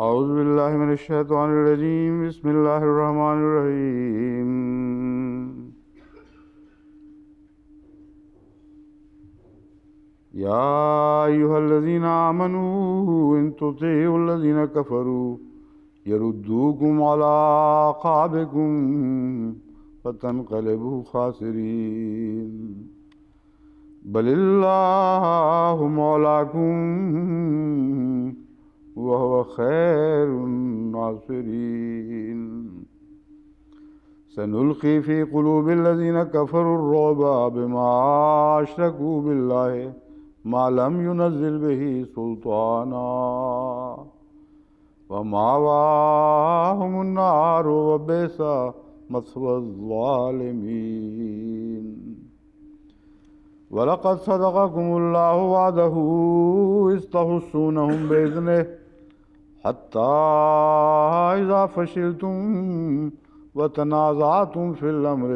اعوذ باللہ من الشیطان الرجیم بسم اللہ الرحمن الرحیم یا ایہا الذین آمنوا ان تطیعوا الذین کفروا یردوکم علی اعقابکم فتنقلبوا خاسرین بل اللہ مولاکم وهو خير الناصرين سنلقي في قلوب الذين كفروا الرعب بما أشركوا بالله ما لم ينزل به سلطانا ومأواهم النار وبئس مثوى الظالمين وَلَقَدْ صَدَقَكُمُ اللَّهُ وَعْدَهُ إِذْ تَحُسُّونَهُم بِإِذْنِهِ حَتَّى إِذَا فَشِلْتُمْ وَتَنَازَعْتُمْ فِي الْأَمْرِ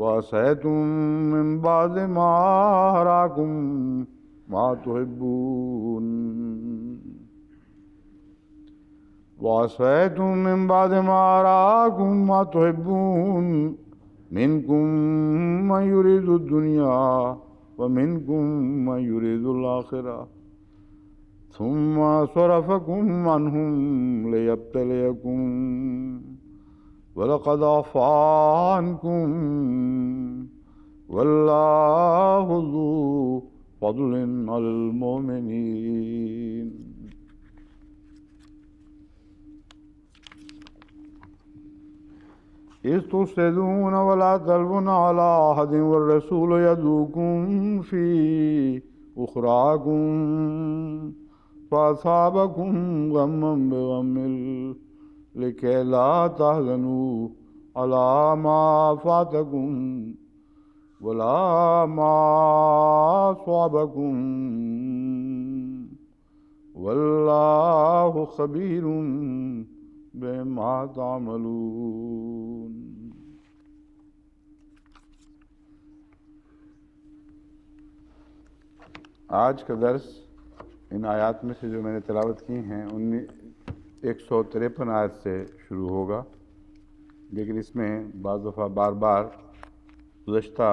وَعَصَيْتُمْ مِنْ بَعْدِ مَا أَرَاكُمْ مَا تُحِبُّونَ وَعَصَيْتُمْ مِنْ بَعْدِ مَا أَرَاكُمْ مَا تُحِبُّونَ مِنْكُمْ مَنْ يُرِيدُ الدُّنْيَا وَمِنْكُمْ مَنْ يُرِيدُ الْآخِرَةَ ثُمَّ صَرَفَكُمْ عَنْهُمْ لِيَبْتَلِيَكُمْ وَلَقَدْ عَفَا عَنْكُمْ وَاللَّهُ ذُو فَضْلٍ عَلَى الْمُؤْمِنِينَ إِذْ تُفْسِدُونَ وَلَا تَلْوُونَ عَلَىٰ أَحَدٍ وَالرَّسُولُ يَدْعُوكُمْ فِي أُخْرَاكُمْ فَأَصَابَكُمْ غَمًّا بِغَمٍّ لِكَيْ لَا تَحْزَنُوا عَلَىٰ مَا فَاتَكُمْ وَلَا مَا أَصَابَكُمْ وَاللَّهُ خَبِيرٌ بِمَا تَعْمَلُونَ۔ آج کا درس ان آیات میں سے جو میں نے تلاوت کی ہیں 153 آیت سے شروع ہوگا، لیکن اس میں بعض دفعہ بار بار گزشتہ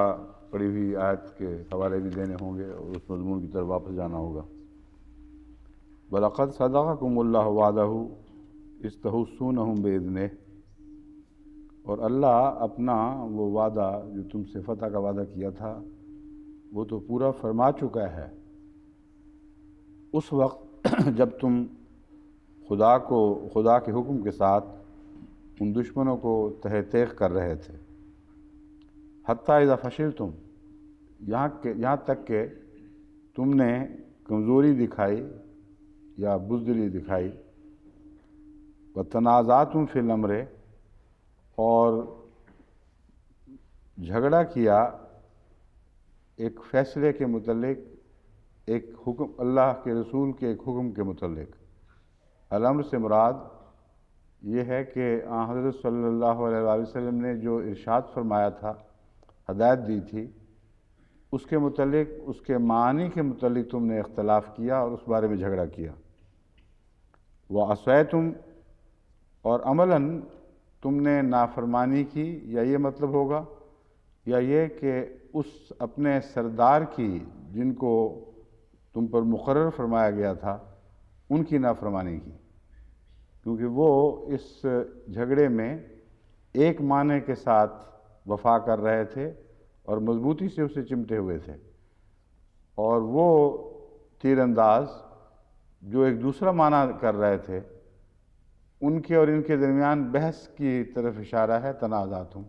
پڑھی ہوئی آیت کے حوالے بھی دینے ہوں گے اور اس مضمون کی طرف واپس جانا ہوگا۔ وَلَقَدْ صَدَقَكُمُ اللَّهُ وَعْدَهُ إِذْ تَحُسُّونَهُم بِإِذْنِهِ، اور اللہ اپنا وہ وعدہ جو تم سے فتح کا وعدہ کیا تھا وہ تو پورا فرما چکا ہے اس وقت جب تم خدا کے حکم کے ساتھ ان دشمنوں کو تہہ تیغ کر رہے تھے۔ حتیٰ اذا فشلتم، یہاں تک کہ تم نے کمزوری دکھائی یا بزدلی دکھائی، وتنازعتم فی الامر، اور جھگڑا کیا ایک فیصلے کے متعلق، ایک حکم اللہ کے رسول کے ایک حکم کے متعلق۔ الامر سے مراد یہ ہے کہ حضرت صلی اللہ علیہ وآلہ وسلم نے جو ارشاد فرمایا تھا، ہدایت دی تھی، اس کے متعلق، اس کے معنی کے متعلق تم نے اختلاف کیا اور اس بارے میں جھگڑا کیا۔ وَعَصَيْتُمْ، اور عملاً تم نے نافرمانی کی، یا یہ مطلب ہوگا، یا یہ کہ اس اپنے سردار کی جن کو تم پر مقرر فرمایا گیا تھا ان کی نافرمانی کی، کیونکہ وہ اس جھگڑے میں ایک معنی کے ساتھ وفا کر رہے تھے اور مضبوطی سے اسے چمٹے ہوئے تھے، اور وہ تیر انداز جو ایک دوسرا معنی کر رہے تھے ان کے اور ان کے درمیان بحث کی طرف اشارہ ہے۔ تنازعتم،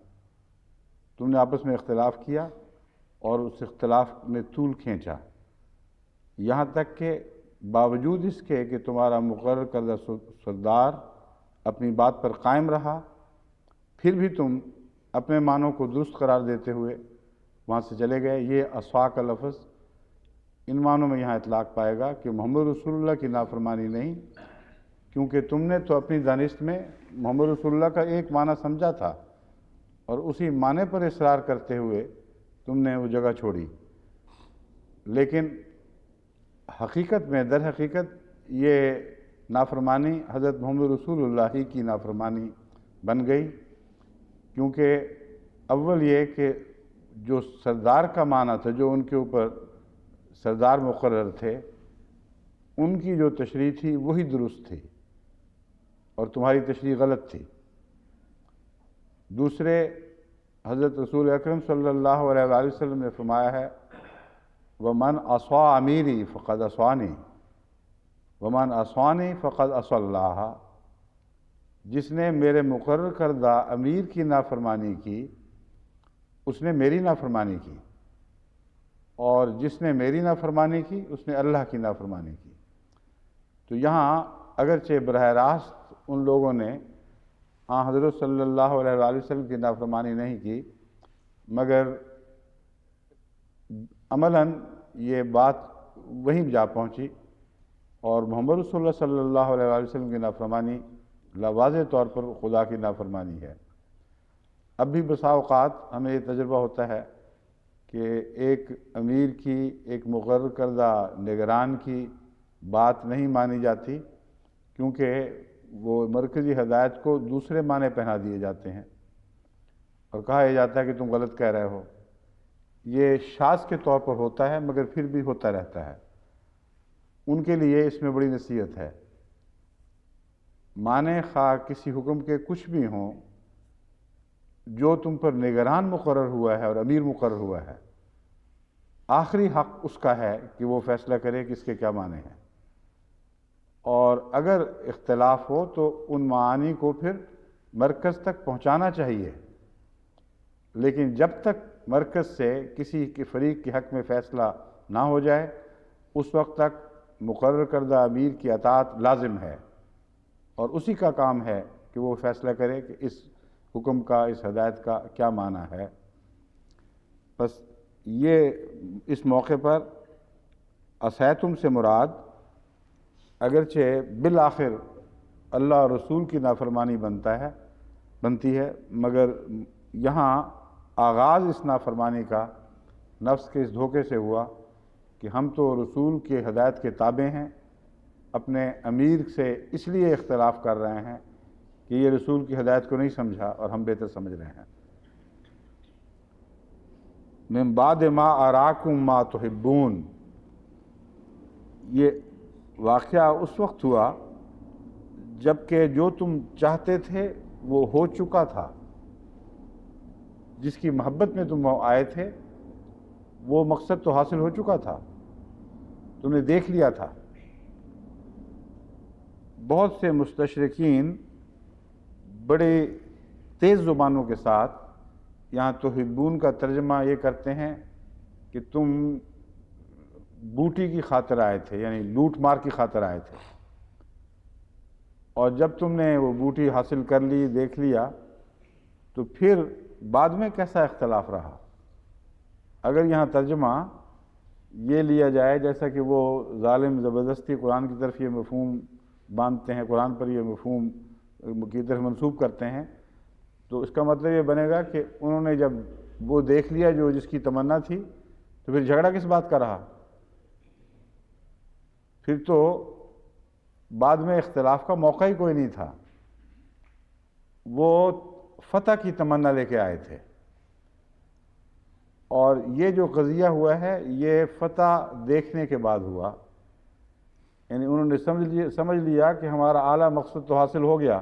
تم نے آپس میں اختلاف کیا اور اس اختلاف نے طول کھینچا، یہاں تک کہ باوجود اس کے کہ تمہارا مقرر کردہ سردار اپنی بات پر قائم رہا، پھر بھی تم اپنے معنوں کو درست قرار دیتے ہوئے وہاں سے چلے گئے۔ یہ عصا کا لفظ ان معنوں میں یہاں اطلاق پائے گا کہ محمد رسول اللہ کی نافرمانی نہیں، کیونکہ تم نے تو اپنی دانست میں محمد رسول اللہ کا ایک معنی سمجھا تھا اور اسی معنی پر اصرار کرتے ہوئے تم نے وہ جگہ چھوڑی، لیکن حقیقت میں در حقیقت یہ نافرمانی حضرت محمد رسول اللہ ہی کی نافرمانی بن گئی، کیونکہ اول یہ کہ جو سردار کا معنی تھا، جو ان کے اوپر سردار مقرر تھے، ان کی جو تشریح تھی وہی درست تھی اور تمہاری تشریح غلط تھی۔ دوسرے، حضرت رسول اکرم صلی اللہ علیہ وآلہ وسلم نے فرمایا ہے وَمَنْ عَصَىٰ أَمِيرِي فَقَدْ عَصَانِي وَمَنْ عَصَانِي فَقَدْ عَصَى اللَّهَ، جس نے میرے مقرر کردہ امیر کی نافرمانی کی اس نے میری نافرمانی کی، اور جس نے میری نافرمانی کی اس نے اللہ کی نافرمانی کی۔ تو یہاں اگرچہ براہ راست ان لوگوں نے حضرت صلی اللہ علیہ وآلہ وسلم کی نافرمانی نہیں کی، مگر عملاً یہ بات وہیں جا پہنچی، اور محمد رسول اللہ صلی اللہ علیہ وآلہ وسلم کی نافرمانی واضح طور پر خدا کی نافرمانی ہے۔ اب بھی بسا اوقات ہمیں یہ تجربہ ہوتا ہے کہ ایک امیر کی، ایک مقرر کردہ نگران کی بات نہیں مانی جاتی، کیونکہ وہ مرکزی ہدایت کو دوسرے معنی پہنا دیے جاتے ہیں اور کہا یہ جاتا ہے کہ تم غلط کہہ رہے ہو۔ یہ شاذ کے طور پر ہوتا ہے، مگر پھر بھی ہوتا رہتا ہے۔ ان کے لیے اس میں بڑی نصیحت ہے، معنی خواہ کسی حکم کے کچھ بھی ہوں، جو تم پر نگران مقرر ہوا ہے اور امیر مقرر ہوا ہے، آخری حق اس کا ہے کہ وہ فیصلہ کرے کہ اس کے کیا معنی ہیں، اور اگر اختلاف ہو تو ان معانی کو پھر مرکز تک پہنچانا چاہیے، لیکن جب تک مرکز سے کسی کے فریق کے حق میں فیصلہ نہ ہو جائے اس وقت تک مقرر کردہ امیر کی اطاعت لازم ہے، اور اسی کا کام ہے کہ وہ فیصلہ کرے کہ اس حکم کا، اس ہدایت کا کیا معنی ہے۔ بس یہ اس موقع پر عصیتم سے مراد اگرچہ بالآخر اللہ اور رسول کی نافرمانی بنتی ہے، مگر یہاں آغاز اس نافرمانی کا نفس کے اس دھوکے سے ہوا کہ ہم تو رسول کے ہدایت کے تابع ہیں، اپنے امیر سے اس لیے اختلاف کر رہے ہیں کہ یہ رسول کی ہدایت کو نہیں سمجھا اور ہم بہتر سمجھ رہے ہیں۔ من بعد ما اراکم ما تحبون، یہ واقعہ اس وقت ہوا جبکہ جو تم چاہتے تھے وہ ہو چکا تھا، جس کی محبت میں تم آئے تھے وہ مقصد تو حاصل ہو چکا تھا، تم نے دیکھ لیا تھا۔ بہت سے مستشرقین بڑے تیز زبانوں کے ساتھ یہاں تحبون کا ترجمہ یہ کرتے ہیں کہ تم بوٹی کی خاطر آئے تھے، یعنی لوٹ مار کی خاطر آئے تھے، اور جب تم نے وہ بوٹی حاصل کر لی، دیکھ لیا، تو پھر بعد میں کیسا اختلاف رہا۔ اگر یہاں ترجمہ یہ لیا جائے جیسا کہ وہ ظالم زبردستی قرآن کی طرف یہ مفہوم باندھتے ہیں، قرآن پر یہ مفہوم کی طرف منسوب کرتے ہیں، تو اس کا مطلب یہ بنے گا کہ انہوں نے جب وہ دیکھ لیا جو جس کی تمنا تھی، تو پھر جھگڑا کس بات کا رہا؟ پھر تو بعد میں اختلاف کا موقع ہی کوئی نہیں تھا، وہ فتح کی تمنا لے کے آئے تھے، اور یہ جو قضیہ ہوا ہے یہ فتح دیکھنے کے بعد ہوا، یعنی انہوں نے سمجھ لیا کہ ہمارا اعلیٰ مقصد تو حاصل ہو گیا،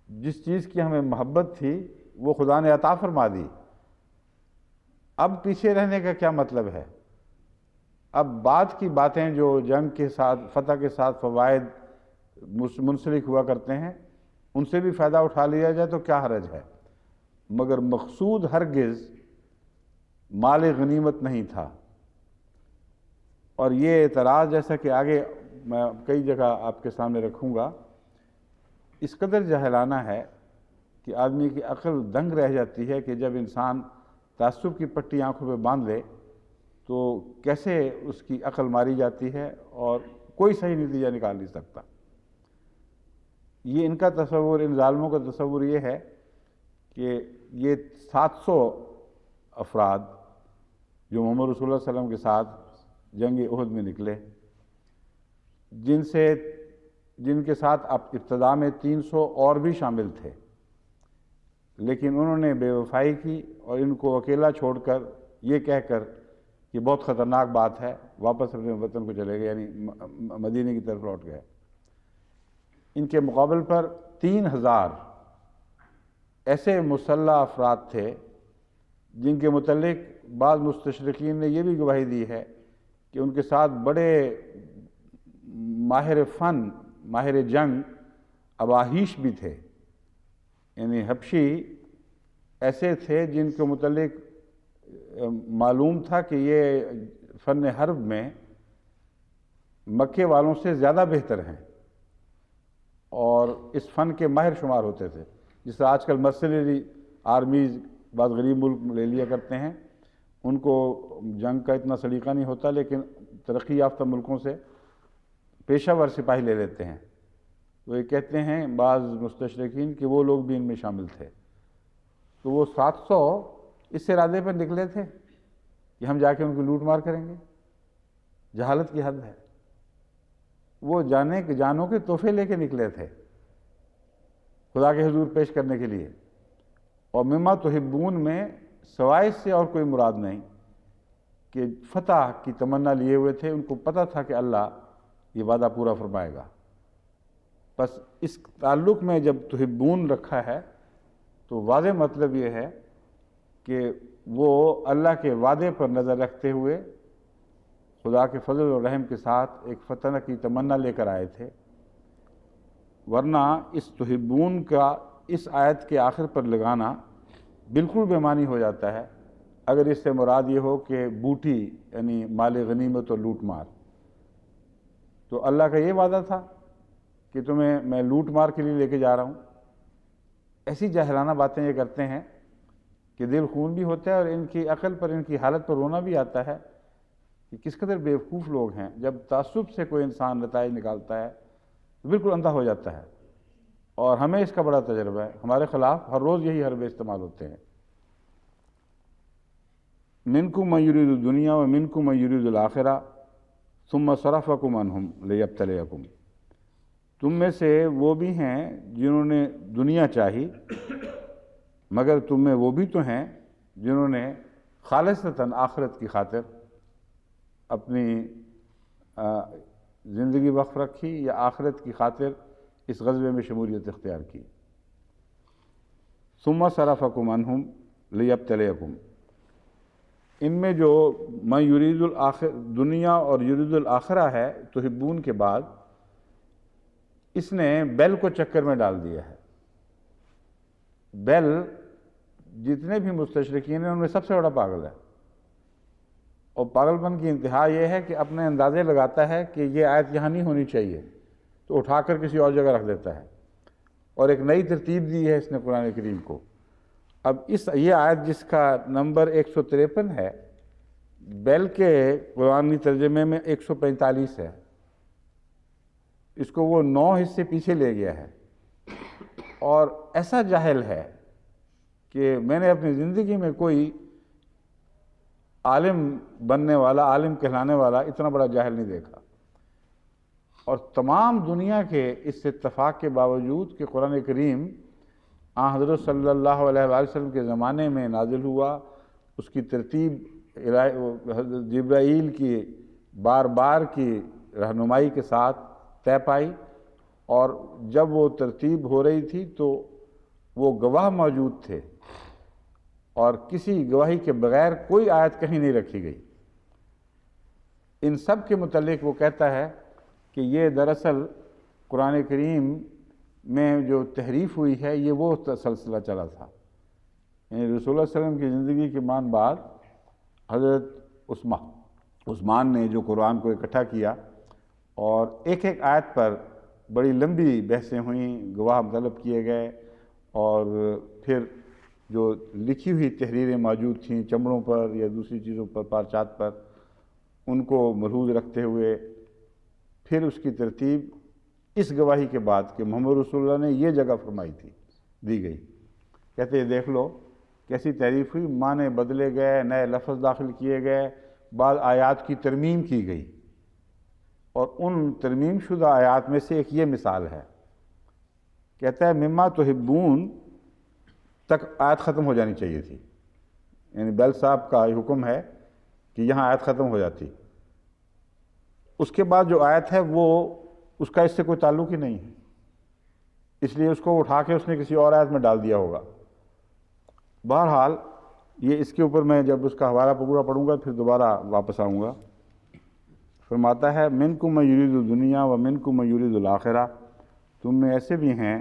جس چیز کی ہمیں محبت تھی وہ خدا نے عطا فرما دی، اب پیچھے رہنے کا کیا مطلب ہے؟ اب بعد کی باتیں جو جنگ کے ساتھ، فتح کے ساتھ فوائد منسلک ہوا کرتے ہیں، ان سے بھی فائدہ اٹھا لیا جائے تو کیا حرج ہے، مگر مقصود ہرگز مال غنیمت نہیں تھا۔ اور یہ اعتراض جیسا کہ آگے میں کئی جگہ آپ کے سامنے رکھوں گا، اس قدر جاہلانہ ہے کہ آدمی کی عقل دنگ رہ جاتی ہے کہ جب انسان تعصب کی پٹی آنکھوں پہ باندھ لے تو کیسے اس کی عقل ماری جاتی ہے اور کوئی صحیح نتیجہ نکال نہیں سکتا۔ یہ ان کا تصور، ان ظالموں کا تصور یہ ہے کہ یہ 700 افراد جو محمد رسول اللہ صلی اللہ علیہ وسلم کے ساتھ جنگ احد میں نکلے، جن کے ساتھ ابتدا میں 300 اور بھی شامل تھے، لیکن انہوں نے بے وفائی کی اور ان کو اکیلا چھوڑ کر یہ کہہ کر کہ بہت خطرناک بات ہے، واپس اپنے وطن کو چلے گئے، یعنی مدینے کی طرف لوٹ گئے۔ ان کے مقابل پر 3000 ایسے مسلح افراد تھے جن کے متعلق بعض مستشرقین نے یہ بھی گواہی دی ہے کہ ان کے ساتھ بڑے ماہر فن، ماہر جنگ اباہیش بھی تھے، یعنی حبشی ایسے تھے جن کے متعلق معلوم تھا کہ یہ فن حرب میں مکے والوں سے زیادہ بہتر ہیں اور اس فن کے ماہر شمار ہوتے تھے، جس طرح آج کل مرسنری آرمیز بعض غریب ملک لے لیا کرتے ہیں، ان کو جنگ کا اتنا سلیقہ نہیں ہوتا، لیکن ترقی یافتہ ملکوں سے پیشہ ور سپاہی لے لیتے ہیں۔ تو یہ کہتے ہیں بعض مستشرقین کہ وہ لوگ بھی ان میں شامل تھے۔ تو وہ 700 اس ارادے پر نکلے تھے کہ ہم جا کے ان کو لوٹ مار کریں گے۔ جہالت کی حد ہے۔ وہ جانوں کے تحفے لے کے نکلے تھے خدا کے حضور پیش کرنے کے لیے، اور مما تحبون میں سوائے اس سے اور کوئی مراد نہیں، کہ فتح کی تمنا لیے ہوئے تھے، ان کو پتہ تھا کہ اللہ یہ وعدہ پورا فرمائے گا۔ بس اس تعلق میں جب تحبون رکھا ہے تو واضح مطلب یہ ہے کہ وہ اللہ کے وعدے پر نظر رکھتے ہوئے خدا کے فضل اور رحم کے ساتھ ایک فتح کی تمنا لے کر آئے تھے، ورنہ اس تحبون کا اس آیت کے آخر پر لگانا بالکل بے معنی ہو جاتا ہے اگر اس سے مراد یہ ہو کہ بوٹی یعنی مال غنیمت اور لوٹ مار۔ تو اللہ کا یہ وعدہ تھا کہ تمہیں میں لوٹ مار کے لیے لے کے جا رہا ہوں۔ ایسی جاہلانہ باتیں یہ کرتے ہیں کہ دل خون بھی ہوتا ہے اور ان کی عقل پر، ان کی حالت پر رونا بھی آتا ہے کہ کس قدر بیوقوف لوگ ہیں۔ جب تعصب سے کوئی انسان نتائج نکالتا ہے تو بالکل اندھا ہو جاتا ہے، اور ہمیں اس کا بڑا تجربہ ہے۔ ہمارے خلاف ہر روز یہی حربے استعمال ہوتے ہیں۔ منکم من یرید الدنیا و منکم من یرید الآخرہ ثم صرفکم عنہم لیبتلیکم، تم میں سے وہ بھی ہیں جنہوں نے دنیا چاہی، مگر تم میں وہ بھی تو ہیں جنہوں نے خالصتاً آخرت کی خاطر اپنی زندگی وقف رکھی یا آخرت کی خاطر اس غزوے میں شمولیت اختیار کی۔ ثم صرفکم عنہم لیبتلیکم، ان میں جو من یرید دنیا اور یرید الآخرہ ہے تحبون کے بعد، اس نے بیل کو چکر میں ڈال دیا ہے۔ بیل جتنے بھی مستشرقین ہیں ان میں سب سے بڑا پاگل ہے، اور پاگل پن کی انتہا یہ ہے کہ اپنے اندازے لگاتا ہے کہ یہ آیت یہاں نہیں ہونی چاہیے تو اٹھا کر کسی اور جگہ رکھ دیتا ہے، اور ایک نئی ترتیب دی ہے اس نے قرآن کریم کو۔ اب یہ آیت جس کا نمبر 153 ہے، بیل کے قرآنی ترجمے میں 145 ہے، اس کو وہ 9 حصے پیچھے لے گیا ہے، اور ایسا جاہل ہے کہ میں نے اپنی زندگی میں کوئی عالم بننے والا، عالم کہلانے والا اتنا بڑا جاہل نہیں دیکھا۔ اور تمام دنیا کے اس اتفاق کے باوجود کہ قرآن کریم حضرت صلی اللہ علیہ وآلہ وسلم کے زمانے میں نازل ہوا، اس کی ترتیب جبرائیل کی بار بار کی رہنمائی کے ساتھ طے پائی، اور جب وہ ترتیب ہو رہی تھی تو وہ گواہ موجود تھے، اور کسی گواہی کے بغیر کوئی آیت کہیں نہیں رکھی گئی۔ ان سب کے متعلق وہ کہتا ہے کہ یہ دراصل قرآن کریم میں جو تحریف ہوئی ہے یہ وہ سلسلہ چلا تھا، یعنی رسول اللہ صلی اللہ علیہ وسلم کی زندگی کے بعد حضرت عثمان نے جو قرآن کو اکٹھا کیا، اور ایک ایک آیت پر بڑی لمبی بحثیں ہوئیں، گواہ طلب کیے گئے، اور پھر جو لکھی ہوئی تحریریں موجود تھیں چمڑوں پر یا دوسری چیزوں پر، پارچات پر، ان کو ملحوظ رکھتے ہوئے پھر اس کی ترتیب اس گواہی کے بعد کہ محمد رسول اللہ نے یہ جگہ فرمائی تھی دی گئی۔ کہتے ہیں دیکھ لو کیسی تعریف ہوئی، معنی بدلے گئے، نئے لفظ داخل کیے گئے، بعض آیات کی ترمیم کی گئی، اور ان ترمیم شدہ آیات میں سے ایک یہ مثال ہے، کہتا ہے مما تحبون تک آیت ختم ہو جانی چاہیے تھی، یعنی بیل صاحب کا حکم ہے کہ یہاں آیت ختم ہو جاتی، اس کے بعد جو آیت ہے وہ اس کا اس سے کوئی تعلق ہی نہیں ہے، اس لیے اس کو اٹھا کے اس نے کسی اور آیت میں ڈال دیا ہوگا۔ بہرحال یہ اس کے اوپر میں جب اس کا حوالہ پورا پڑھوں گا پھر دوبارہ واپس آؤں گا۔ فرماتا ہے منکم من یرید الدنیا و منکم من یرید الآخرہ، تم میں ایسے بھی ہیں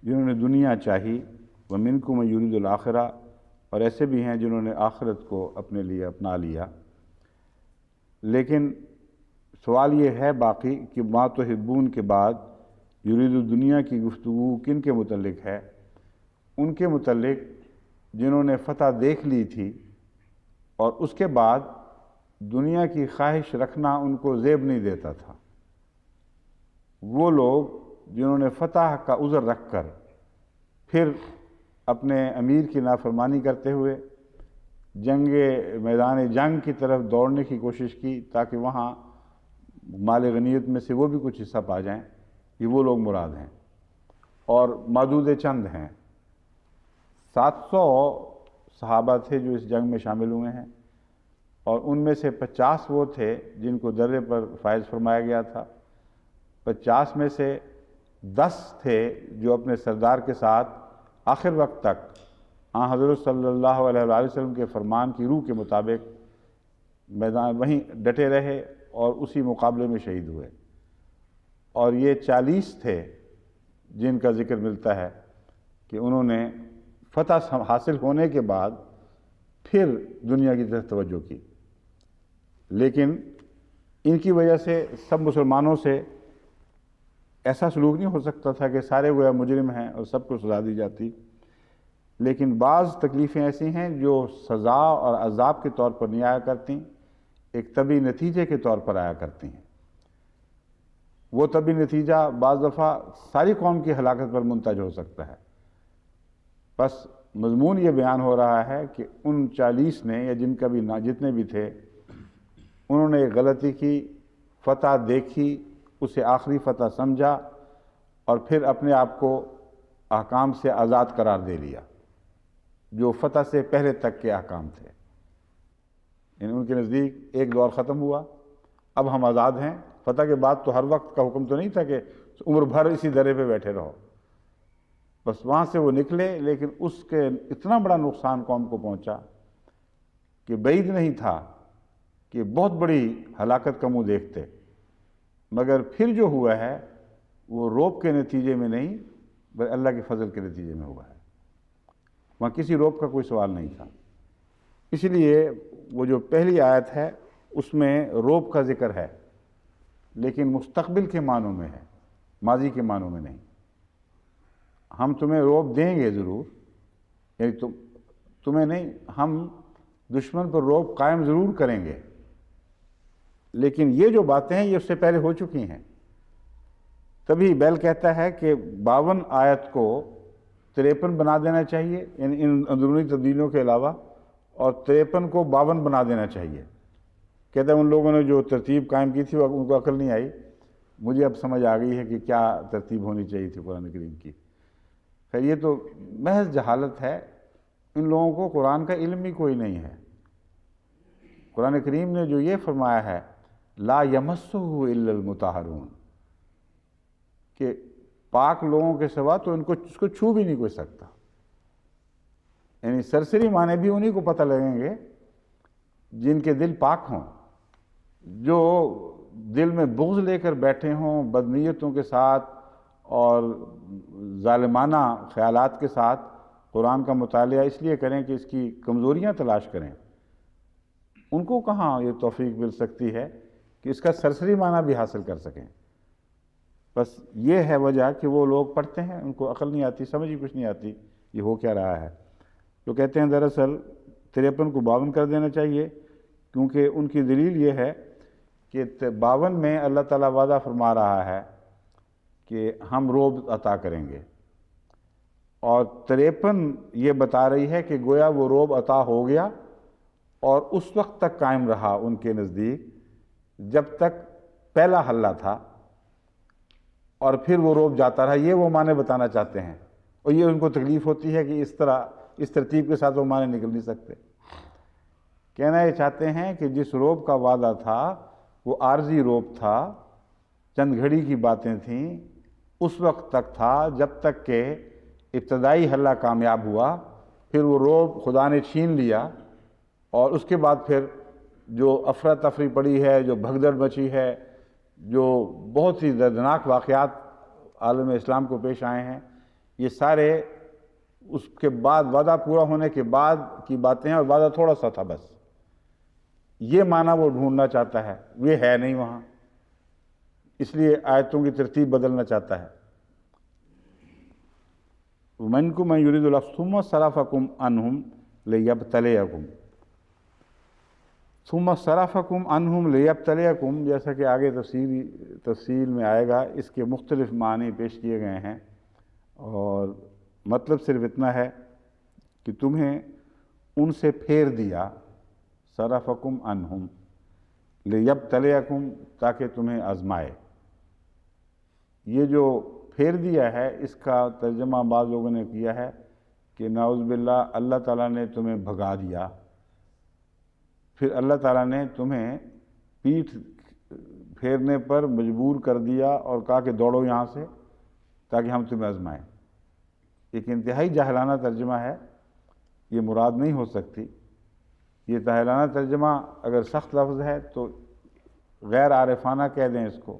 جنہوں نے دنیا چاہی، و منکم من یرید الآخرہ، اور ایسے بھی ہیں جنہوں نے آخرت کو اپنے لیے اپنا لیا۔ لیکن سوال یہ ہے باقی کہ ما تحبون کے بعد یرید الدنیا کی گفتگو کن کے متعلق ہے؟ ان کے متعلق جنہوں نے فتح دیکھ لی تھی اور اس کے بعد دنیا کی خواہش رکھنا ان کو زیب نہیں دیتا تھا، وہ لوگ جنہوں نے فتح کا عذر رکھ کر پھر اپنے امیر کی نافرمانی کرتے ہوئے میدان جنگ کی طرف دوڑنے کی کوشش کی تاکہ وہاں مال غنیمت میں سے وہ بھی کچھ حصہ پا جائیں، یہ وہ لوگ مراد ہیں، اور معدود چند ہیں۔ 700 صحابہ تھے جو اس جنگ میں شامل ہوئے ہیں، اور ان میں سے 50 وہ تھے جن کو درے پر فائز فرمایا گیا تھا، 50 میں سے 10 تھے جو اپنے سردار کے ساتھ آخر وقت تک حضرت صلی اللہ علیہ وآلہ وسلم کے فرمان کی روح کے مطابق میدان وہیں ڈٹے رہے اور اسی مقابلے میں شہید ہوئے، اور یہ 40 تھے جن کا ذکر ملتا ہے کہ انہوں نے فتح حاصل ہونے کے بعد پھر دنیا کی طرف توجہ کی، لیکن ان کی وجہ سے سب مسلمانوں سے ایسا سلوک نہیں ہو سکتا تھا کہ سارے گویا مجرم ہیں اور سب کو سزا دی جاتی، لیکن بعض تکلیفیں ایسی ہیں جو سزا اور عذاب کے طور پر نہیں آیا کرتی، ایک طبی نتیجے کے طور پر آیا کرتی ہیں۔ وہ طبی نتیجہ بعض دفعہ ساری قوم کی ہلاکت پر منتج ہو سکتا ہے۔ بس مضمون یہ بیان ہو رہا ہے کہ ان 40 نے یا جن کا بھی جتنے بھی تھے انہوں نے ایک غلطی کی، فتح دیکھی، اسے آخری فتح سمجھا اور پھر اپنے آپ کو احکام سے آزاد قرار دے لیا جو فتح سے پہلے تک کے احکام تھے، یعنی ان کے نزدیک ایک دور ختم ہوا، اب ہم آزاد ہیں۔ فتح کے بعد تو ہر وقت کا حکم تو نہیں تھا کہ عمر بھر اسی درے پہ بیٹھے رہو، بس وہاں سے وہ نکلے، لیکن اس کے اتنا بڑا نقصان قوم کو پہنچا کہ بعید نہیں تھا کہ بہت بڑی ہلاکت کا منہ دیکھتے، مگر پھر جو ہوا ہے وہ روب کے نتیجے میں نہیں بلکہ اللہ کے فضل کے نتیجے میں ہوا ہے، وہاں کسی روب کا کوئی سوال نہیں تھا۔ اس لیے وہ جو پہلی آیت ہے اس میں روب کا ذکر ہے، لیکن مستقبل کے معنوں میں ہے، ماضی کے معنوں میں نہیں۔ ہم تمہیں روب دیں گے ضرور، یعنی تمہیں نہیں، ہم دشمن پر روب قائم ضرور کریں گے، لیکن یہ جو باتیں ہیں یہ اس سے پہلے ہو چکی ہیں۔ تبھی بیل کہتا ہے کہ 52 آیت کو 53 بنا دینا چاہیے، یعنی ان اندرونی تبدیلیوں کے علاوہ، اور 53 کو 52 بنا دینا چاہیے۔ کہتا ہے ان لوگوں نے جو ترتیب قائم کی تھی ان کو عقل نہیں آئی، مجھے اب سمجھ آ گئی ہے کہ کیا ترتیب ہونی چاہیے تھی قرآن کریم کی۔ خیر یہ تو محض جہالت ہے، ان لوگوں کو قرآن کا علم ہی کوئی نہیں ہے۔ قرآن کریم نے جو یہ فرمایا ہے لا یمسہ الا المطہرون، کہ پاک لوگوں کے سوا تو اس کو چھو بھی نہیں کوئی سکتا، یعنی سرسری معنی بھی انہی کو پتہ لگیں گے جن کے دل پاک ہوں، جو دل میں بغض لے کر بیٹھے ہوں بدنیتوں کے ساتھ اور ظالمانہ خیالات کے ساتھ قرآن کا مطالعہ اس لیے کریں کہ اس کی کمزوریاں تلاش کریں، ان کو کہاں یہ توفیق مل سکتی ہے کہ اس کا سرسری معنی بھی حاصل کر سکیں۔ بس یہ ہے وجہ کہ وہ لوگ پڑھتے ہیں، ان کو عقل نہیں آتی، سمجھ ہی کچھ نہیں آتی یہ ہو کیا رہا ہے۔ تو کہتے ہیں دراصل 53 کو 52 کر دینا چاہیے، کیونکہ ان کی دلیل یہ ہے کہ 52 میں اللہ تعالیٰ وعدہ فرما رہا ہے کہ ہم روب عطا کریں گے، اور 53 یہ بتا رہی ہے کہ گویا وہ روب عطا ہو گیا اور اس وقت تک قائم رہا ان کے نزدیک جب تک پہلا حلہ تھا، اور پھر وہ روب جاتا رہا۔ یہ وہ معنی بتانا چاہتے ہیں، اور یہ ان کو تکلیف ہوتی ہے کہ اس ترتیب کے ساتھ وہ معنی نکل نہیں سکتے۔ کہنا یہ چاہتے ہیں کہ جس روب کا وعدہ تھا وہ عارضی روب تھا، چند گھڑی کی باتیں تھیں، اس وقت تک تھا جب تک کہ ابتدائی حلہ کامیاب ہوا، پھر وہ روب خدا نے چھین لیا، اور اس کے بعد پھر جو افراتفری پڑی ہے، جو بھگدڑ مچی ہے، جو بہت سی دردناک واقعات عالم اسلام کو پیش آئے ہیں، یہ سارے اس کے بعد وعدہ پورا ہونے کے بعد کی باتیں ہیں، اور وعدہ تھوڑا سا تھا بس۔ یہ معنی وہ ڈھونڈنا چاہتا ہے، یہ ہے نہیں وہاں، اس لیے آیتوں کی ترتیب بدلنا چاہتا ہے۔ وَمِنْكُم مَّن يُرِيدُ الْعَفْوَ ثُمَّ صَرَفَكُمْ عَنْهُمْ لِيَبْتَلِيَكُمْ۔ ثُمَّ صَرَفَكُمْ عَنْهُمْ لِيَبْتَلِيَكُمْ، جیسا کہ آگے تفصیل میں آئے گا، اس کے مختلف معنی پیش کیے گئے ہیں، اور مطلب صرف اتنا ہے کہ تمہیں ان سے پھیر دیا، صرفکم عنہم لیبتلیکم، تاکہ تمہیں آزمائے۔ یہ جو پھیر دیا ہے، اس کا ترجمہ بعض لوگوں نے کیا ہے کہ نعوذ باللہ اللہ تعالیٰ نے تمہیں بھگا دیا، پھر اللہ تعالیٰ نے تمہیں پیٹھ پھیرنے پر مجبور کر دیا اور کہا کہ دوڑو یہاں سے تاکہ ہم تمہیں آزمائیں۔ ایک انتہائی جاہلانہ ترجمہ ہے، یہ مراد نہیں ہو سکتی۔ یہ جاہلانہ ترجمہ اگر سخت لفظ ہے تو غیر عارفانہ کہہ دیں اس کو۔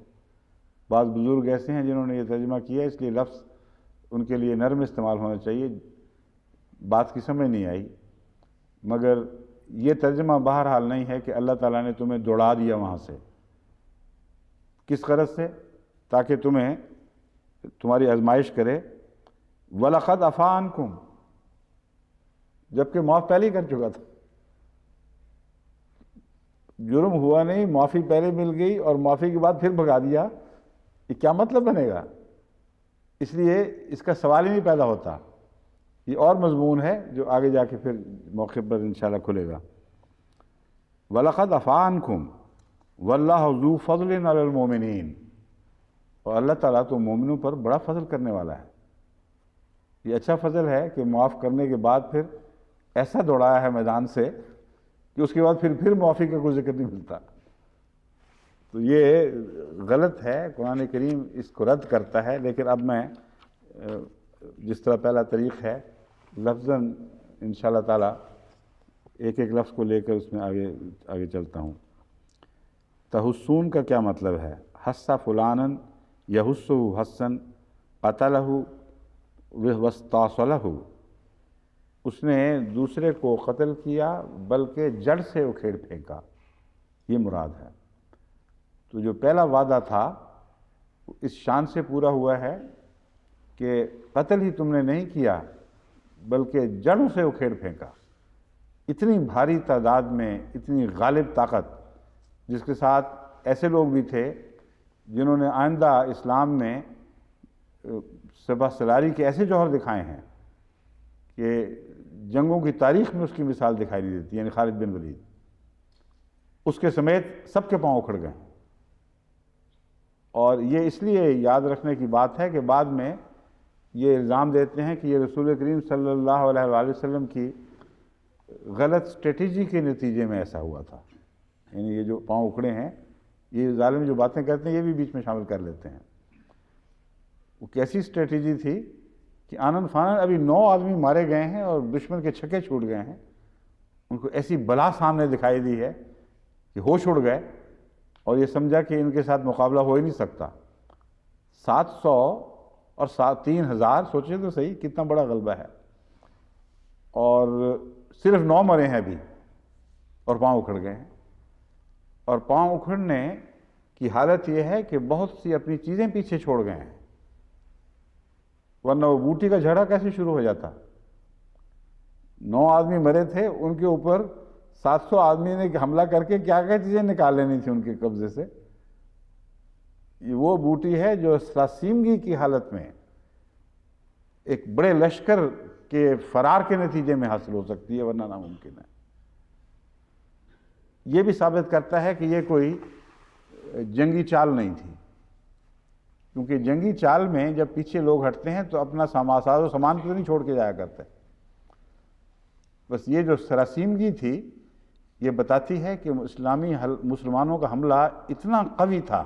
بعض بزرگ ایسے ہیں جنہوں نے یہ ترجمہ کیا، اس لیے لفظ ان کے لیے نرم استعمال ہونا چاہیے، بات کی سمجھ نہیں آئی۔ مگر یہ ترجمہ بہرحال نہیں ہے کہ اللہ تعالیٰ نے تمہیں دوڑا دیا وہاں سے۔ کس غرض سے؟ تاکہ تمہاری آزمائش کرے۔ وَلَقَدْ عَفَا عَنْكُمْ، جبکہ معاف پہلے ہی کر چکا تھا۔ جرم ہوا نہیں، معافی پہلے مل گئی، اور معافی کے بعد پھر بھگا دیا، یہ کیا مطلب بنے گا؟ اس لیے اس کا سوال ہی نہیں پیدا ہوتا۔ یہ اور مضمون ہے جو آگے جا کے پھر موقع پر انشاءاللہ کھلے گا۔ وَلَقَدْ عَفَا عَنْكُمْ وَاللَّهُ ذُو فَضْلٍ عَلَى الْمُؤْمِنِينَ، اور اللہ تعالیٰ تو مومنوں پر بڑا فضل کرنے والا ہے۔ یہ اچھا فضل ہے کہ معاف کرنے کے بعد پھر ایسا دوڑایا ہے میدان سے کہ اس کے بعد پھر معافی کا کوئی ذکر نہیں ملتا۔ تو یہ غلط ہے، قرآن کریم اس کو رد کرتا ہے۔ لیکن اب میں جس طرح پہلا طریق ہے، لفظاً انشاءاللہ تعالیٰ ایک ایک لفظ کو لے کر اس میں آگے چلتا ہوں۔ تحسون کا کیا مطلب ہے؟ حس فلانن یحسہ حسن قتلہ واستاصلہ، اس نے دوسرے کو قتل کیا بلکہ جڑ سے اکھیڑ پھینکا، یہ مراد ہے۔ تو جو پہلا وعدہ تھا اس شان سے پورا ہوا ہے کہ قتل ہی تم نے نہیں کیا بلکہ جڑوں سے اکھیڑ پھینکا۔ اتنی بھاری تعداد میں، اتنی غالب طاقت، جس کے ساتھ ایسے لوگ بھی تھے جنہوں نے آئندہ اسلام میں سپہ سالاری کے ایسے جوہر دکھائے ہیں کہ جنگوں کی تاریخ میں اس کی مثال دکھائی نہیں دیتی، یعنی خالد بن ولید، اس کے سمیت سب کے پاؤں اکھڑ گئے۔ اور یہ اس لیے یاد رکھنے کی بات ہے کہ بعد میں یہ الزام دیتے ہیں کہ یہ رسول کریم صلی اللہ علیہ وآلہ وسلم کی غلط اسٹریٹجی کے نتیجے میں ایسا ہوا تھا۔ یعنی یہ جو پاؤں اکھڑے ہیں، یہ ظالم جو باتیں کرتے ہیں یہ بھی بیچ میں شامل کر لیتے ہیں۔ وہ کیسی اسٹریٹجی تھی کہ آنن فانن ابھی 9 آدمی مارے گئے ہیں اور دشمن کے چھکے چھوٹ گئے ہیں، ان کو ایسی بلا سامنے دکھائی دی ہے کہ ہوش اڑ گئے، اور یہ سمجھا کہ ان کے ساتھ مقابلہ ہو ہی نہیں سکتا۔ 700 اور 3000، سوچیں تو صحیح کتنا بڑا غلبہ ہے، اور صرف 9 مرے ہیں ابھی اور پاؤں اکھڑ گئے ہیں۔ اور پاؤں اکھڑنے کی حالت یہ ہے کہ بہت سی اپنی چیزیں پیچھے چھوڑ گئے ہیں، ورنہ وہ بوٹی کا جھڑا کیسے شروع ہو جاتا؟ 9 آدمی مرے تھے، ان کے اوپر 700 آدمی نے حملہ کر کے کیا کیا چیزیں نکال لینی تھی ان کے قبضے سے۔ یہ وہ بوٹی ہے جو سراسیمگی کی حالت میں ایک بڑے لشکر کے فرار کے نتیجے میں حاصل ہو سکتی ہے، ورنہ ناممکن ہے۔ یہ بھی ثابت کرتا ہے کہ یہ کوئی جنگی چال نہیں تھی، کیونکہ جنگی چال میں جب پیچھے لوگ ہٹتے ہیں تو اپنا ساز و سامان تو نہیں چھوڑ کے جایا کرتے. بس یہ جو سراسیمگی تھی یہ بتاتی ہے کہ مسلمانوں کا حملہ اتنا قوی تھا،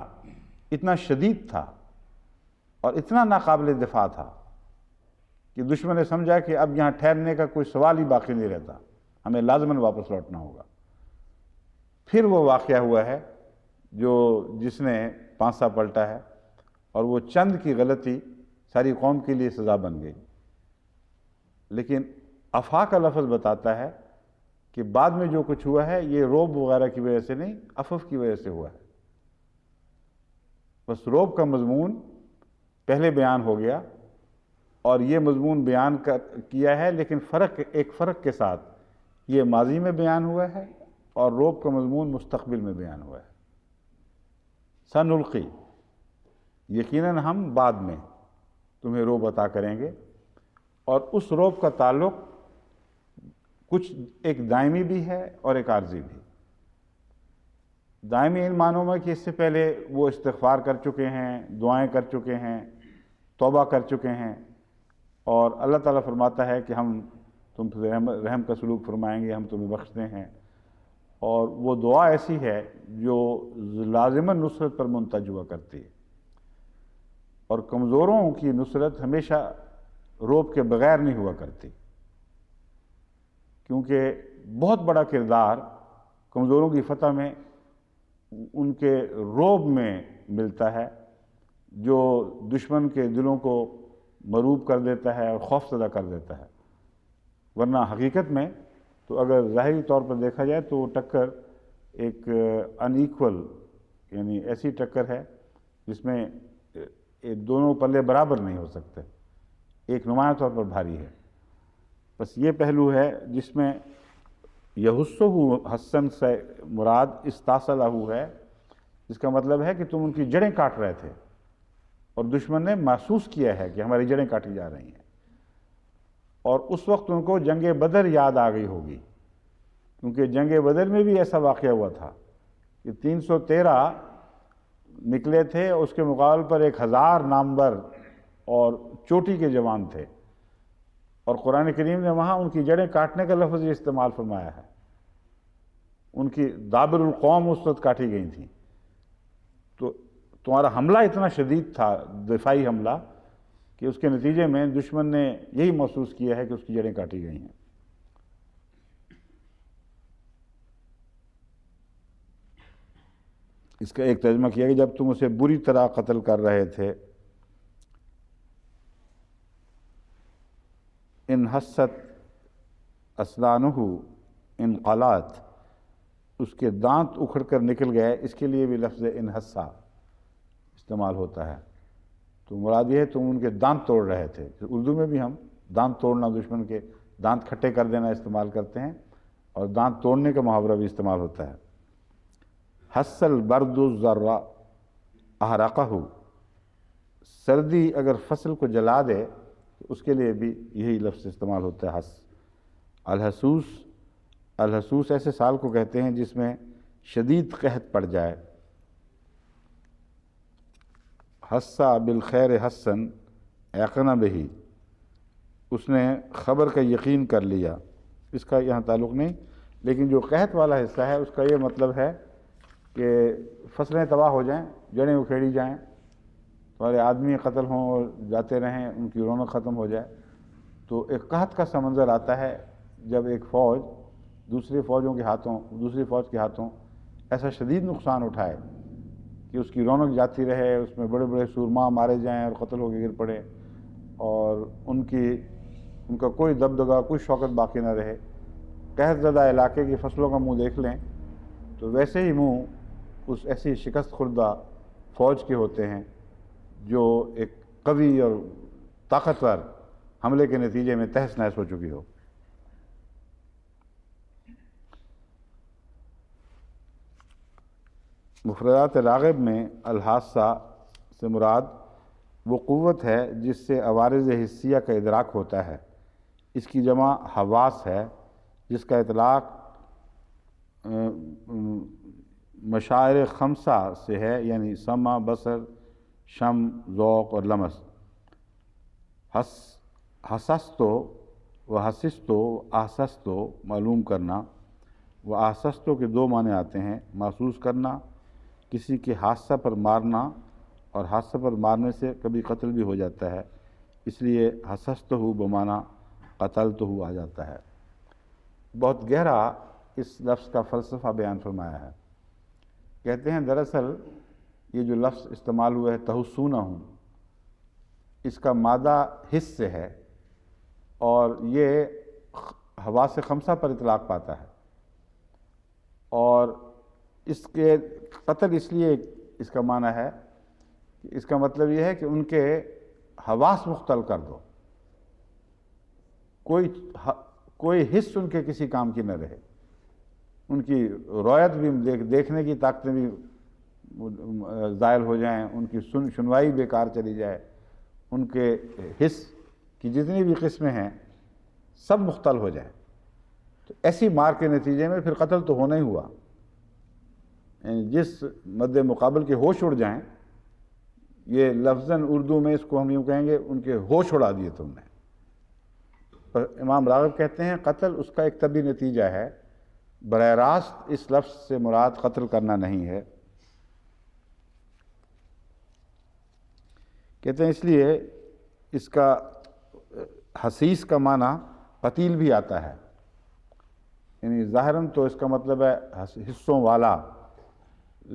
اتنا شدید تھا اور اتنا ناقابل دفاع تھا کہ دشمن نے سمجھا کہ اب یہاں ٹھہرنے کا کوئی سوال ہی باقی نہیں رہتا، ہمیں لازماً واپس لوٹنا ہوگا. پھر وہ واقعہ ہوا ہے جس نے پانسا پلٹا ہے، اور وہ چند کی غلطی ساری قوم کے لیے سزا بن گئی. لیکن افا کا لفظ بتاتا ہے کہ بعد میں جو کچھ ہوا ہے یہ روب وغیرہ کی وجہ سے نہیں، افف کی وجہ سے ہوا ہے. بس روب کا مضمون پہلے بیان ہو گیا اور یہ مضمون بیان کیا ہے، لیکن ایک فرق کے ساتھ یہ ماضی میں بیان ہوا ہے اور روب کا مضمون مستقبل میں بیان ہوا ہے. سنلقی، یقیناً ہم بعد میں تمہیں روب عطا کریں گے، اور اس روب کا تعلق کچھ ایک دائمی بھی ہے اور ایک عارضی بھی. دائمی ان معنوں میں کہ اس سے پہلے وہ استغفار کر چکے ہیں، دعائیں کر چکے ہیں، توبہ کر چکے ہیں، اور اللہ تعالیٰ فرماتا ہے کہ ہم تم سے رحم کا سلوک فرمائیں گے، ہم تمہیں بخشتے ہیں. اور وہ دعا ایسی ہے جو لازماً نصرت پر منتج ہوا کرتی ہے، اور کمزوروں کی نصرت ہمیشہ روب کے بغیر نہیں ہوا کرتی، کیونکہ بہت بڑا کردار کمزوروں کی فتح میں ان کے روب میں ملتا ہے، جو دشمن کے دلوں کو مروب کر دیتا ہے اور خوف زدہ کر دیتا ہے. ورنہ حقیقت میں تو اگر ظاہری طور پر دیکھا جائے تو وہ ٹکر ایک ان ایکول، یعنی ایسی ٹکر ہے جس میں دونوں پلے برابر نہیں ہو سکتے، ایک نمایاں طور پر بھاری ہے. بس یہ پہلو ہے جس میں یحسہ حسن سے مراد استاصلہ ہے، جس کا مطلب ہے کہ تم ان کی جڑیں کاٹ رہے تھے اور دشمن نے محسوس کیا ہے کہ ہماری جڑیں کاٹی جا رہی ہیں، اور اس وقت ان کو جنگ بدر یاد آ گئی ہوگی، کیونکہ جنگ بدر میں بھی ایسا واقعہ ہوا تھا کہ 313 نکلے تھے، اس کے مقابل پر 1000 نامور اور چوٹی کے جوان تھے، اور قرآن کریم نے وہاں ان کی جڑیں کاٹنے کا لفظ یہ استعمال فرمایا ہے. ان کی دابر القوم اس وقت کاٹی گئی تھیں. تو تمہارا حملہ اتنا شدید تھا، دفاعی حملہ، کہ اس کے نتیجے میں دشمن نے یہی محسوس کیا ہے کہ اس کی جڑیں کاٹی گئی ہیں. اس کا ایک ترجمہ کیا کہ جب تم اسے بری طرح قتل کر رہے تھے، ان حست اسنانہ انقلات، اس کے دانت اکھڑ کر نکل گئے. اس کے لیے بھی لفظ انحسا استعمال ہوتا ہے. تو مراد یہ ہے تم ان کے دانت توڑ رہے تھے. اردو میں بھی ہم دانت توڑنا، دشمن کے دانت کھٹے کر دینا استعمال کرتے ہیں، اور دانت توڑنے کا محاورہ بھی استعمال ہوتا ہے. حس البرد الزرع احرقہ، سردی اگر فصل کو جلا دے تو اس کے لیے بھی یہی لفظ استعمال ہوتا ہے، حس. الحسوس، الحسوس ایسے سال کو کہتے ہیں جس میں شدید قحط پڑ جائے. حسا بالخیر حسن ایقن بہی، اس نے خبر کا یقین کر لیا. اس کا یہاں تعلق نہیں، لیکن جو قحط والا حصہ ہے اس کا یہ مطلب ہے کہ فصلیں تباہ ہو جائیں، جڑیں اکھیڑی جائیں، تمہارے آدمی قتل ہوں اور جاتے رہیں، ان کی رونق ختم ہو جائے. تو ایک قحط کا سا منظر آتا ہے جب ایک فوج دوسری فوج کے ہاتھوں ایسا شدید نقصان اٹھائے کہ اس کی رونق جاتی رہے، اس میں بڑے بڑے سورما مارے جائیں اور قتل ہو کے گر پڑے، اور ان کا کوئی دبدبہ، کوئی شوکت باقی نہ رہے. قحط زدہ علاقے کی فصلوں کا منہ دیکھ لیں تو ویسے ہی منہ اس ایسی شکست خوردہ فوج کے ہوتے ہیں جو ایک قوی اور طاقتور حملے کے نتیجے میں تہس نہس ہو چکی ہو. مفردات راغب میں الحاسہ سے مراد وہ قوت ہے جس سے عوارض حسیہ کا ادراک ہوتا ہے. اس کی جمع حواس ہے، جس کا اطلاق مشاعر خمسہ سے ہے، یعنی سمع، بصر، شم، ذوق اور لمس۔ حسستو و حسستو، احسستو معلوم کرنا، و احسستو کے دو معنی آتے ہیں، محسوس کرنا، کسی کے حادثہ پر مارنا، اور حادثہ پر مارنے سے کبھی قتل بھی ہو جاتا ہے، اس لیے حسستہ بمعنی قتلتہ آ جاتا ہے۔ بہت گہرا اس لفظ کا فلسفہ بیان فرمایا ہے۔ کہتے ہیں دراصل یہ جو لفظ استعمال ہوا ہے تحسونہ، اس کا مادہ حس سے ہے، اور یہ حواس خمسہ پر اطلاق پاتا ہے، اور اس کے قتل اس لیے اس کا معنی ہے کہ اس کا مطلب یہ ہے کہ ان کے حواس مختل کر دو، کوئی حس ان کے کسی کام کی نہ رہے، ان کی رویت بھی دیکھنے کی طاقتیں بھی زائل ہو جائیں، ان کی سنوائی بیکار چلی جائے، ان کے حس کی جتنی بھی قسمیں ہیں سب مختل ہو جائیں، تو ایسی مار کے نتیجے میں پھر قتل تو ہونا ہی ہوا، یعنی جس مد مقابل کے ہوش اڑ جائیں، یہ لفظاً اردو میں اس کو ہم یوں کہیں گے ان کے ہوش اڑا دیے تم نے۔ پر امام راغب کہتے ہیں قتل اس کا ایک طبعی نتیجہ ہے، براہ راست اس لفظ سے مراد قتل کرنا نہیں ہے۔ کہتے ہیں اس لیے اس کا حسیس کا معنی قتیل بھی آتا ہے، یعنی ظاہراً تو اس کا مطلب ہے حصوں والا،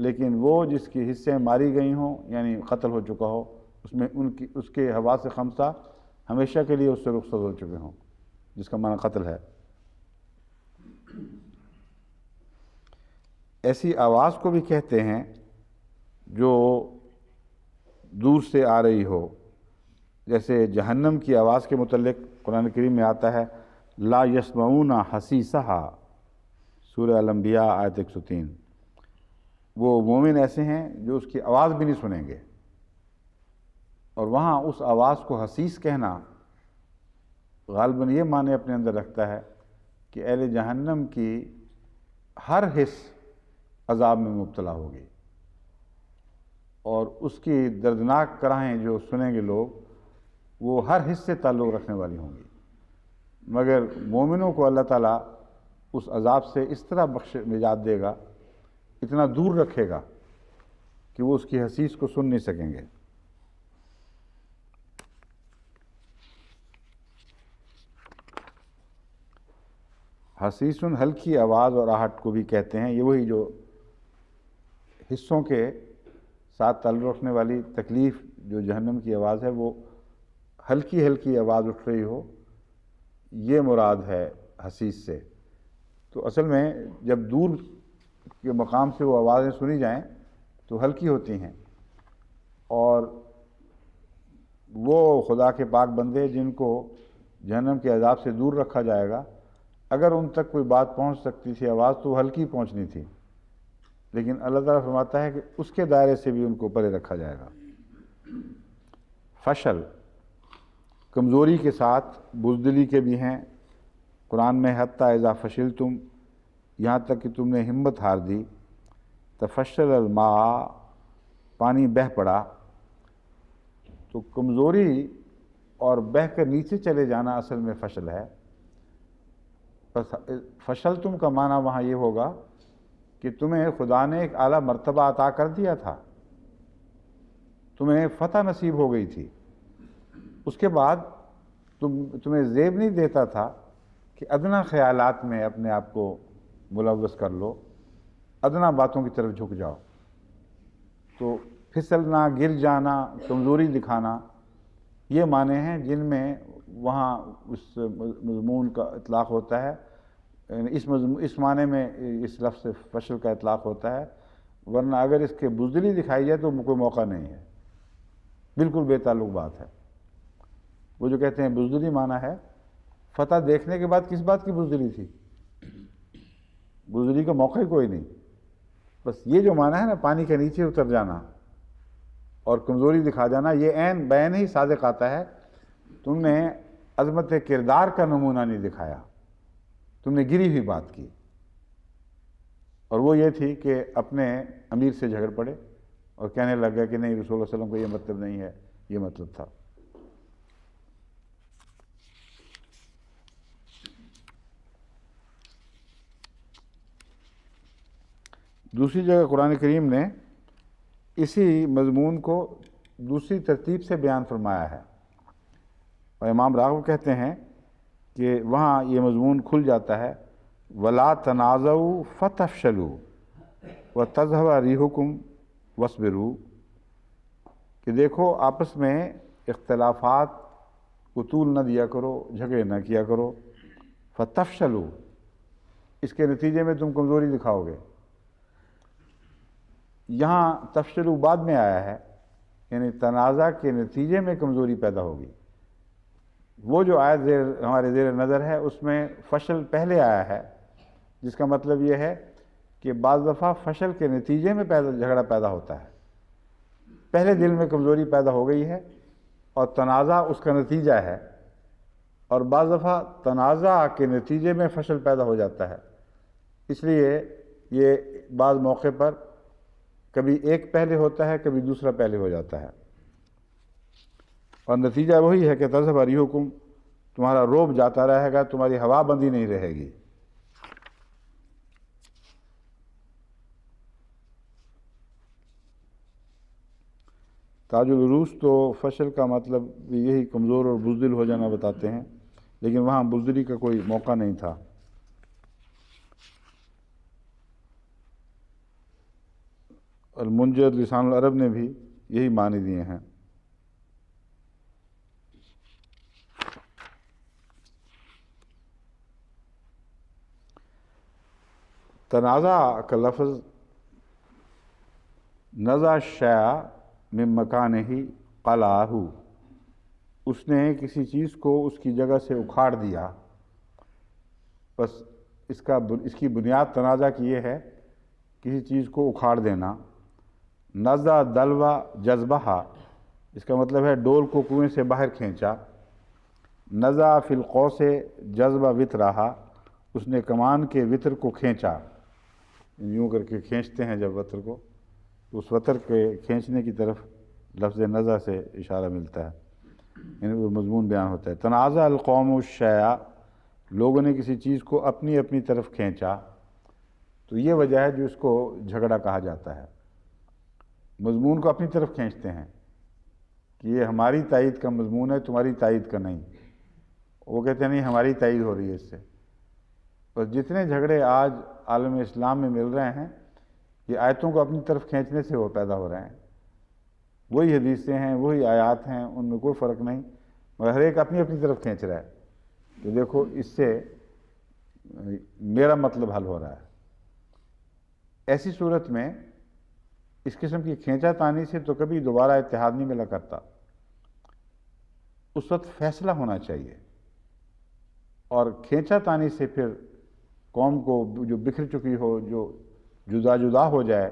لیکن وہ جس کی حصیں ماری گئی ہوں، یعنی قتل ہو چکا ہو، اس میں اس کے حواس خمسہ ہمیشہ کے لیے اس سے رخصت ہو چکے ہوں، جس کا معنی قتل ہے۔ ایسی آواز کو بھی کہتے ہیں جو دور سے آ رہی ہو، جیسے جہنم کی آواز کے متعلق قرآن کریم میں آتا ہے لا یسمعون حسیسہا، سورہ الانبیاء آیت 103۔ وہ مومن ایسے ہیں جو اس کی آواز بھی نہیں سنیں گے، اور وہاں اس آواز کو حسیس کہنا غالباً یہ معنی اپنے اندر رکھتا ہے کہ اہل جہنم کی ہر حس عذاب میں مبتلا ہوگی، اور اس کی دردناک کراہیں جو سنیں گے لوگ وہ ہر حس سے تعلق رکھنے والی ہوں گی، مگر مومنوں کو اللہ تعالیٰ اس عذاب سے اس طرح نجات دے گا، اتنا دور رکھے گا کہ وہ اس کی حسیس کو سن نہیں سکیں گے۔ حسیسن ہلکی آواز اور آہٹ کو بھی کہتے ہیں، یہ وہی جو حصوں کے ساتھ تعلق رکھنے والی تکلیف جو جہنم کی آواز ہے، وہ ہلکی ہلکی آواز اٹھ رہی ہو، یہ مراد ہے حسیس سے۔ تو اصل میں جب دور کے مقام سے وہ آوازیں سنی جائیں تو ہلکی ہوتی ہیں، اور وہ خدا کے پاک بندے جن کو جہنم کے عذاب سے دور رکھا جائے گا، اگر ان تک کوئی بات پہنچ سکتی تھی آواز تو وہ ہلکی پہنچنی تھی، لیکن اللہ تعالیٰ فرماتا ہے کہ اس کے دائرے سے بھی ان کو پرے رکھا جائے گا۔ فشل، کمزوری کے ساتھ بزدلی کے بھی ہیں قرآن میں، حتیٰ اذا فشلتم، یہاں تک کہ تم نے ہمت ہار دی، تفشل الماء، پانی بہہ پڑا، تو کمزوری اور بہہ کر نیچے چلے جانا اصل میں فشل ہے۔ فشلتم کا معنی وہاں یہ ہوگا کہ تمہیں خدا نے ایک اعلیٰ مرتبہ عطا کر دیا تھا، تمہیں فتح نصیب ہو گئی تھی، اس کے بعد تمہیں زیب نہیں دیتا تھا کہ ادنا خیالات میں اپنے آپ کو ملوث کر لو، ادنا باتوں کی طرف جھک جاؤ، تو پھسلنا، گر جانا، کمزوری دکھانا، یہ معنی ہیں جن میں وہاں اس مضمون کا اطلاق ہوتا ہے، اس معنی میں اس لفظ سے فشل کا اطلاق ہوتا ہے، ورنہ اگر اس کے بزدلی دکھائی جائے تو کوئی موقع نہیں ہے، بالکل بے تعلق بات ہے۔ وہ جو کہتے ہیں بزدلی معنی ہے، فتح دیکھنے کے بعد کس بات کی بزدلی تھی؟ بزدلی کا موقع ہی کوئی نہیں، بس یہ جو معنی ہے نا پانی کے نیچے اتر جانا اور کمزوری دکھا جانا، یہ عین بین ہی صادق آتا ہے۔ تم نے عظمت کردار کا نمونہ نہیں دکھایا، تم نے گری ہوئی بات کی، اور وہ یہ تھی کہ اپنے امیر سے جھگڑ پڑے اور کہنے لگ گیا کہ نہیں، رسول اللہ صلی اللہ علیہ وسلم کو یہ مطلب نہیں ہے، یہ مطلب تھا۔ دوسری جگہ قرآن کریم نے اسی مضمون کو دوسری ترتیب سے بیان فرمایا ہے، اور امام راغب کہتے ہیں کہ وہاں یہ مضمون کھل جاتا ہے، وَلَا تَنَازَعُوا فَتَفْشَلُوا وَتَذْهَبَ رِيحُكُمْ وَاصْبِرُوا، کہ دیکھو آپس میں اختلافات کو طول نہ دیا کرو، جھگڑے نہ کیا کرو، فَتَفْشَلُوا، اس کے نتیجے میں تم کمزوری دکھاؤ گے۔ یہاں تفشلوا بعد میں آیا ہے، یعنی تنازع کے نتیجے میں کمزوری پیدا ہوگی۔ وہ جو آیت ہمارے زیر نظر ہے اس میں فشل پہلے آیا ہے، جس کا مطلب یہ ہے کہ بعض دفعہ فشل کے نتیجے میں جھگڑا پیدا ہوتا ہے، پہلے دل میں کمزوری پیدا ہو گئی ہے اور تنازع اس کا نتیجہ ہے، اور بعض دفعہ تنازع کے نتیجے میں فشل پیدا ہو جاتا ہے۔ اس لیے یہ بعض موقع پر کبھی ایک پہلے ہوتا ہے، کبھی دوسرا پہلے ہو جاتا ہے، اور نتیجہ وہی ہے کہ تذہب ریحکم، تمہارا روب جاتا رہے گا، تمہاری ہوا بندی نہیں رہے گی۔ تاج العروس تو فشل کا مطلب یہی کمزور اور بزدل ہو جانا بتاتے ہیں، لیکن وہاں بزدلی کا کوئی موقع نہیں تھا۔ المنجد لسان العرب نے بھی یہی معنی دیے ہیں۔ تنازع کا لفظ نزع الشیء من مکانہ قلعہ، اس نے کسی چیز کو اس کی جگہ سے اکھاڑ دیا، بس اس کی بنیاد تنازع کی یہ ہے، کسی چیز کو اکھاڑ دینا۔ نزع دلو جذبہ، اس کا مطلب ہے ڈول کو کنویں سے باہر کھینچا۔ نزع فی القوس جذب وطرہا، اس نے کمان کے وطر کو کھینچا، یوں کر کے کھینچتے ہیں جب وتر کو، اس وتر کے کھینچنے کی طرف لفظ نزع سے اشارہ ملتا ہے، یعنی وہ مضمون بیان ہوتا ہے۔ تنازع القوم الشیء، لوگوں نے کسی چیز کو اپنی اپنی طرف کھینچا، تو یہ وجہ ہے جو اس کو جھگڑا کہا جاتا ہے۔ مضمون کو اپنی طرف کھینچتے ہیں کہ یہ ہماری تائید کا مضمون ہے، تمہاری تائید کا نہیں۔ وہ کہتے ہیں نہیں، ہماری تائید ہو رہی ہے اس سے۔ اور جتنے جھگڑے آج عالم اسلام میں مل رہے ہیں، یہ آیتوں کو اپنی طرف کھینچنے سے وہ پیدا ہو رہے ہیں۔ وہی حدیثیں ہیں، وہی آیات ہیں، ان میں کوئی فرق نہیں، مگر ہر ایک اپنی اپنی طرف کھینچ رہا ہے۔ تو دیکھو اس سے میرا مطلب حل ہو رہا ہے۔ ایسی صورت میں اس قسم کی کھینچا تانی سے تو کبھی دوبارہ اتحاد نہیں ملا کرتا۔ اس وقت فیصلہ ہونا چاہیے، اور کھینچا تانی سے پھر قوم کو جو بکھر چکی ہو، جو جدا جدا ہو جائے،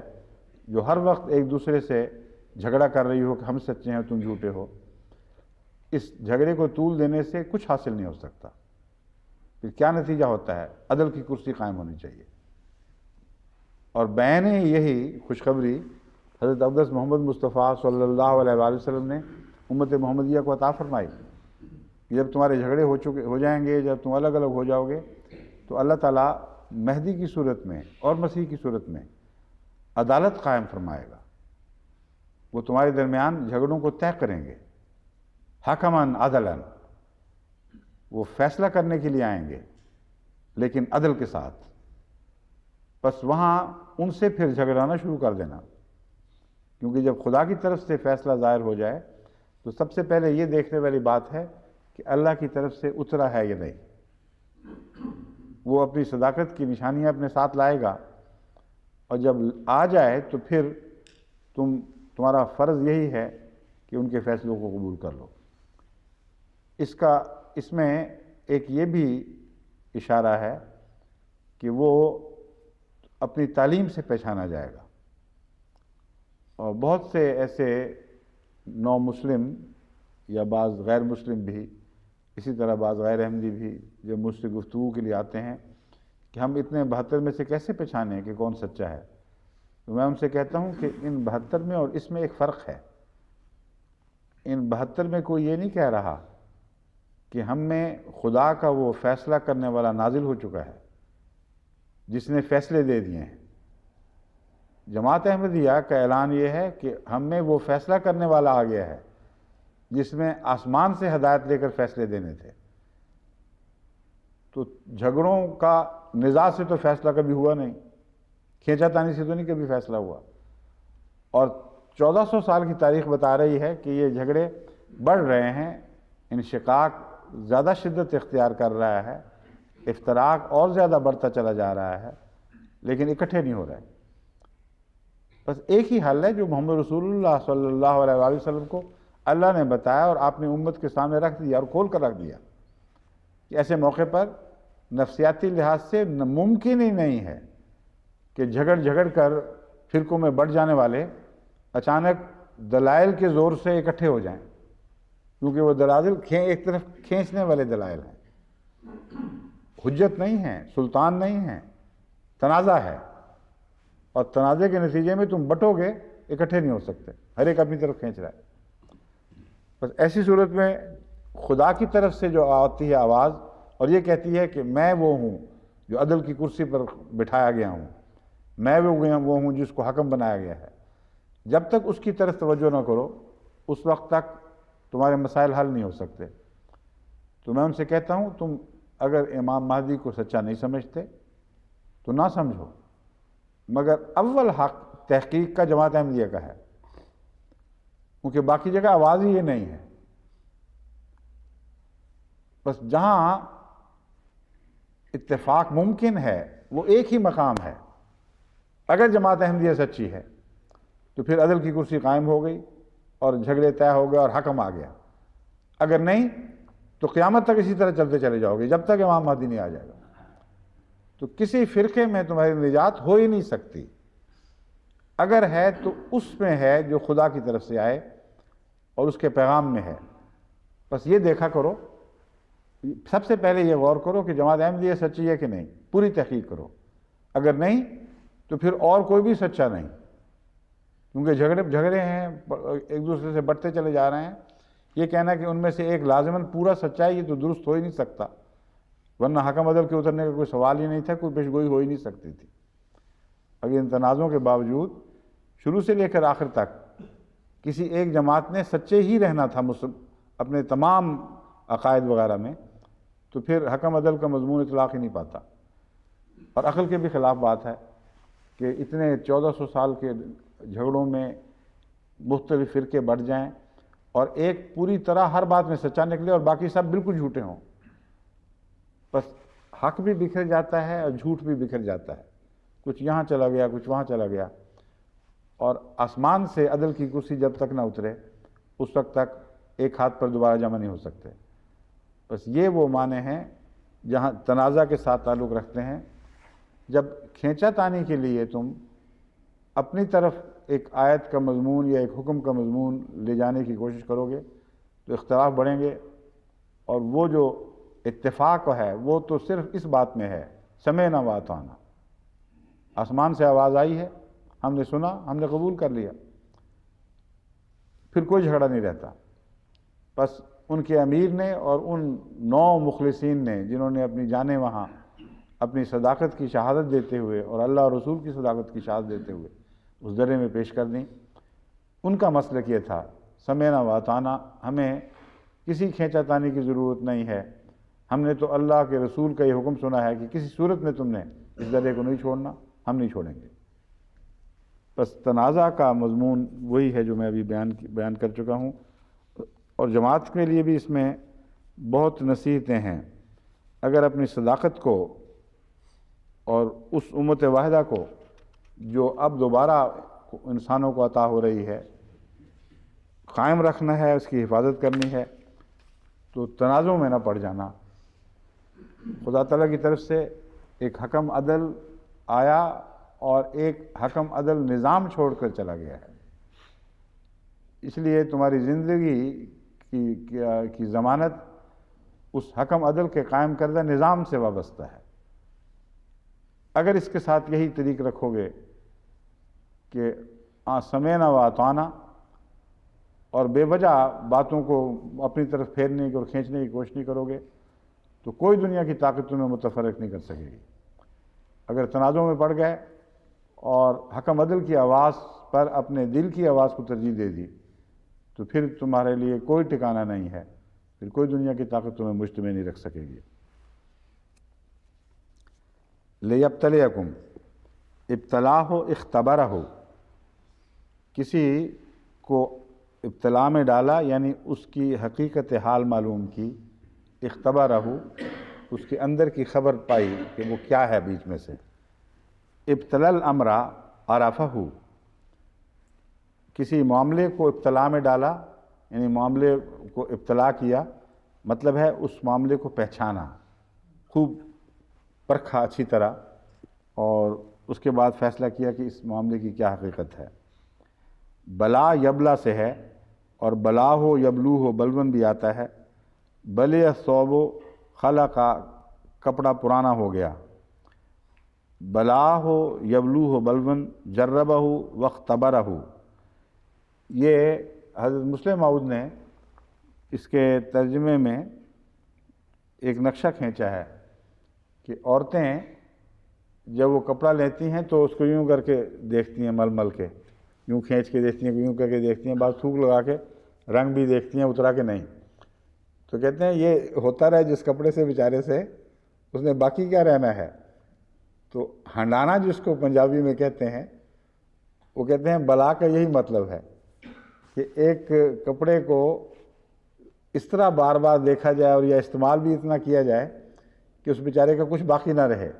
جو ہر وقت ایک دوسرے سے جھگڑا کر رہی ہو کہ ہم سچے ہیں تم جھوٹے ہو، اس جھگڑے کو طول دینے سے کچھ حاصل نہیں ہو سکتا۔ پھر کیا نتیجہ ہوتا ہے؟ عدل کی کرسی قائم ہونی چاہیے۔ اور بین یہی خوشخبری حضرت اقدس محمد مصطفیٰ صلی اللہ علیہ وآلہ وسلم نے امت محمدیہ کو عطا فرمائی کہ جب تمہارے جھگڑے ہو جائیں گے، جب تم الگ الگ ہو جاؤ گے، تو اللہ تعالیٰ مہدی کی صورت میں اور مسیح کی صورت میں عدالت قائم فرمائے گا۔ وہ تمہارے درمیان جھگڑوں کو طے کریں گے، حکماً عدلاً، وہ فیصلہ کرنے کے لیے آئیں گے، لیکن عدل کے ساتھ۔ بس وہاں ان سے پھر جھگڑانا شروع کر دینا، کیونکہ جب خدا کی طرف سے فیصلہ ظاہر ہو جائے تو سب سے پہلے یہ دیکھنے والی بات ہے کہ اللہ کی طرف سے اترا ہے یا نہیں۔ وہ اپنی صداقت کی نشانیاں اپنے ساتھ لائے گا، اور جب آ جائے تو پھر تمہارا فرض یہی ہے کہ ان کے فیصلوں کو قبول کر لو۔ اس میں ایک یہ بھی اشارہ ہے کہ وہ اپنی تعلیم سے پہچانا جائے گا، اور بہت سے ایسے نو مسلم یا بعض غیر مسلم بھی، اسی طرح بعض غیر احمدی بھی، جو مجھ سے گفتگو کے لیے آتے ہیں، کہ ہم اتنے 72 میں سے کیسے پہچانیں کہ کون سچا ہے؟ تو میں ان سے کہتا ہوں کہ ان 72 میں اور اس میں ایک فرق ہے۔ ان 72 میں کوئی یہ نہیں کہہ رہا کہ ہم میں خدا کا وہ فیصلہ کرنے والا نازل ہو چکا ہے جس نے فیصلے دے دیے ہیں۔ جماعت احمدیہ کا اعلان یہ ہے کہ ہم میں وہ فیصلہ کرنے والا آ گیا ہے جس میں آسمان سے ہدایت لے کر فیصلے دینے تھے۔ تو جھگڑوں کا نزاع سے تو فیصلہ کبھی ہوا نہیں، کھینچا تانی سے تو نہیں کبھی فیصلہ ہوا، اور 1400 سال کی تاریخ بتا رہی ہے کہ یہ جھگڑے بڑھ رہے ہیں، انشقاق زیادہ شدت اختیار کر رہا ہے، افتراق اور زیادہ بڑھتا چلا جا رہا ہے، لیکن اکٹھے نہیں ہو رہے۔ بس ایک ہی حل ہے جو محمد رسول اللہ صلی اللہ علیہ وآلہ وسلم کو اللہ نے بتایا اور آپ نے امت کے سامنے رکھ دیا اور کھول کر رکھ دیا کہ ایسے موقع پر نفسیاتی لحاظ سے ممکن ہی نہیں ہے کہ جھگڑ کر فرقوں میں بڑھ جانے والے اچانک دلائل کے زور سے اکٹھے ہو جائیں، کیونکہ وہ دلائل ایک طرف کھینچنے والے دلائل ہیں، حجت نہیں ہیں، سلطان نہیں ہیں، تنازع ہے، اور تنازع کے نتیجے میں تم بٹو گے، اکٹھے نہیں ہو سکتے، ہر ایک اپنی طرف کھینچ رہا ہے۔ بس ایسی صورت میں خدا کی طرف سے جو آتی ہے آواز اور یہ کہتی ہے کہ میں وہ ہوں جو عدل کی کرسی پر بٹھایا گیا ہوں، میں وہ ہوں جس کو حکم بنایا گیا ہے، جب تک اس کی طرف توجہ نہ کرو اس وقت تک تمہارے مسائل حل نہیں ہو سکتے۔ تو میں ان سے کہتا ہوں تم اگر امام مہدی کو سچا نہیں سمجھتے تو نہ سمجھو، مگر اول حق تحقیق کا جماعت احمدیہ کا ہے، کیونکہ باقی جگہ آواز ہی یہ نہیں ہے۔ بس جہاں اتفاق ممکن ہے وہ ایک ہی مقام ہے۔ اگر جماعت احمدیہ سچی ہے تو پھر عدل کی کرسی قائم ہو گئی اور جھگڑے طے ہو گئے اور حکم آ گیا، اگر نہیں تو قیامت تک اسی طرح چلتے چلے جاؤ گے جب تک امام مہدی نہیں آ جائے گا۔ تو کسی فرقے میں تمہاری نجات ہو ہی نہیں سکتی، اگر ہے تو اس میں ہے جو خدا کی طرف سے آئے اور اس کے پیغام میں ہے۔ بس یہ دیکھا کرو، سب سے پہلے یہ غور کرو کہ جماعت احمدیہ سچی ہے کہ نہیں، پوری تحقیق کرو، اگر نہیں تو پھر اور کوئی بھی سچا نہیں، کیونکہ جھگڑے ہیں، ایک دوسرے سے بڑھتے چلے جا رہے ہیں۔ یہ کہنا کہ ان میں سے ایک لازماً پورا سچا ہے یہ تو درست ہو ہی نہیں سکتا، ورنہ حکم عدل کے اترنے کا کوئی سوال ہی نہیں تھا، کوئی پیشگوئی ہو ہی نہیں سکتی تھی۔ اگر ان تنازعوں کے باوجود شروع سے لے کر آخر تک کسی ایک جماعت نے سچے ہی رہنا تھا اپنے تمام عقائد وغیرہ میں، تو پھر حکم عدل کا مضمون اطلاق ہی نہیں پاتا۔ اور عقل کے بھی خلاف بات ہے کہ اتنے 1400 سال کے جھگڑوں میں مختلف فرقے بڑھ جائیں اور ایک پوری طرح ہر بات میں سچا نکلے اور باقی سب بالکل جھوٹے ہوں۔ بس حق بھی بکھر جاتا ہے اور جھوٹ بھی بکھر جاتا ہے، کچھ یہاں چلا گیا کچھ وہاں چلا گیا، اور آسمان سے عدل کی کرسی جب تک نہ اترے اس وقت تک ایک ہاتھ پر دوبارہ جمع نہیں ہو سکتے۔ بس یہ وہ معنی ہیں جہاں تنازع کے ساتھ تعلق رکھتے ہیں۔ جب کھینچا تانی کے لیے تم اپنی طرف ایک آیت کا مضمون یا ایک حکم کا مضمون لے جانے کی کوشش کرو گے تو اختلاف بڑھیں گے، اور وہ جو اتفاق ہے وہ تو صرف اس بات میں ہے سمعنا واطعنا، آسمان سے آواز آئی ہے، ہم نے سنا، ہم نے قبول کر لیا، پھر کوئی جھگڑا نہیں رہتا۔ بس ان کے امیر نے اور ان 9 مخلصین نے جنہوں نے اپنی جانیں وہاں اپنی صداقت کی شہادت دیتے ہوئے اور اللہ اور رسول کی صداقت کی شہادت دیتے ہوئے اس درے میں پیش کر دیں، ان کا مسلک یہ تھا سمعنا واطعنا، ہمیں کسی کھینچا تانی کی ضرورت نہیں ہے، ہم نے تو اللہ کے رسول کا یہ حکم سنا ہے کہ کسی صورت میں تم نے اس درے کو نہیں چھوڑنا، ہم نہیں چھوڑیں گے۔ بس تنازع کا مضمون وہی ہے جو میں ابھی بیان کر چکا ہوں، اور جماعت کے لیے بھی اس میں بہت نصیحتیں ہیں۔ اگر اپنی صداقت کو اور اس امت واحدہ کو جو اب دوبارہ انسانوں کو عطا ہو رہی ہے قائم رکھنا ہے، اس کی حفاظت کرنی ہے، تو تنازعوں میں نہ پڑ جانا۔ خدا تعالیٰ کی طرف سے ایک حکم عدل آیا اور ایک حکم عدل نظام چھوڑ کر چلا گیا ہے، اس لیے تمہاری زندگی کی ضمانت اس حکم عدل کے قائم کردہ نظام سے وابستہ ہے۔ اگر اس کے ساتھ یہی طریق رکھو گے کہ سمعنا و اطعنا اور بے وجہ باتوں کو اپنی طرف پھیرنے کی اور کھینچنے کی کوشش نہیں کرو گے تو کوئی دنیا کی طاقت تمہیں متفرق نہیں کر سکے گی۔ اگر تنازع میں پڑ گئے اور حکم عدل کی آواز پر اپنے دل کی آواز کو ترجیح دے دی تو پھر تمہارے لیے کوئی ٹھکانہ نہیں ہے، پھر کوئی دنیا کی طاقت تمہیں مجتمع نہیں رکھ سکے گی۔ لِیَبْتَلِیَکُمْ، ابتلا ہو، اختبارہ ہو، کسی کو ابتلا میں ڈالا یعنی اس کی حقیقت حال معلوم کی، اختبارہ ہو، اس کے اندر کی خبر پائی کہ وہ کیا ہے بیچ میں سے۔ ابتلا الامر عرفہ، کسی معاملے کو ابتلا میں ڈالا یعنی معاملے کو ابتلا کیا، مطلب ہے اس معاملے کو پہچانا، خوب پرکھا اچھی طرح، اور اس کے بعد فیصلہ کیا کہ اس معاملے کی کیا حقیقت ہے۔ بلا یبلا سے ہے، اور بلا ہو یبلو ہو بلون بھی آتا ہے۔ بلے ثوب خلا کا کپڑا پرانا ہو گیا، بلا ہو یبلو ہو بلون جربہ ہو واختبرہ ہو۔ یہ حضرت مسلم موعود نے اس کے ترجمے میں ایک نقشہ کھینچا ہے کہ عورتیں جب وہ کپڑا لیتی ہیں تو اس کو یوں کر کے دیکھتی ہیں، مل مل کے، یوں کھینچ کے دیکھتی ہیں، یوں کر کے دیکھتی ہیں، بعض تھوک لگا کے رنگ بھی دیکھتی ہیں اترا کے نہیں۔ تو کہتے ہیں یہ ہوتا رہے جس کپڑے سے بیچارے سے، اس نے باقی کیا رہنا ہے۔ تو ہنڈانا جس کو پنجابی میں کہتے ہیں، وہ کہتے ہیں بلا کا یہی مطلب ہے کہ ایک کپڑے کو اس طرح بار بار دیکھا جائے اور یا استعمال بھی اتنا کیا جائے کہ اس بیچارے کا کچھ باقی نہ رہے،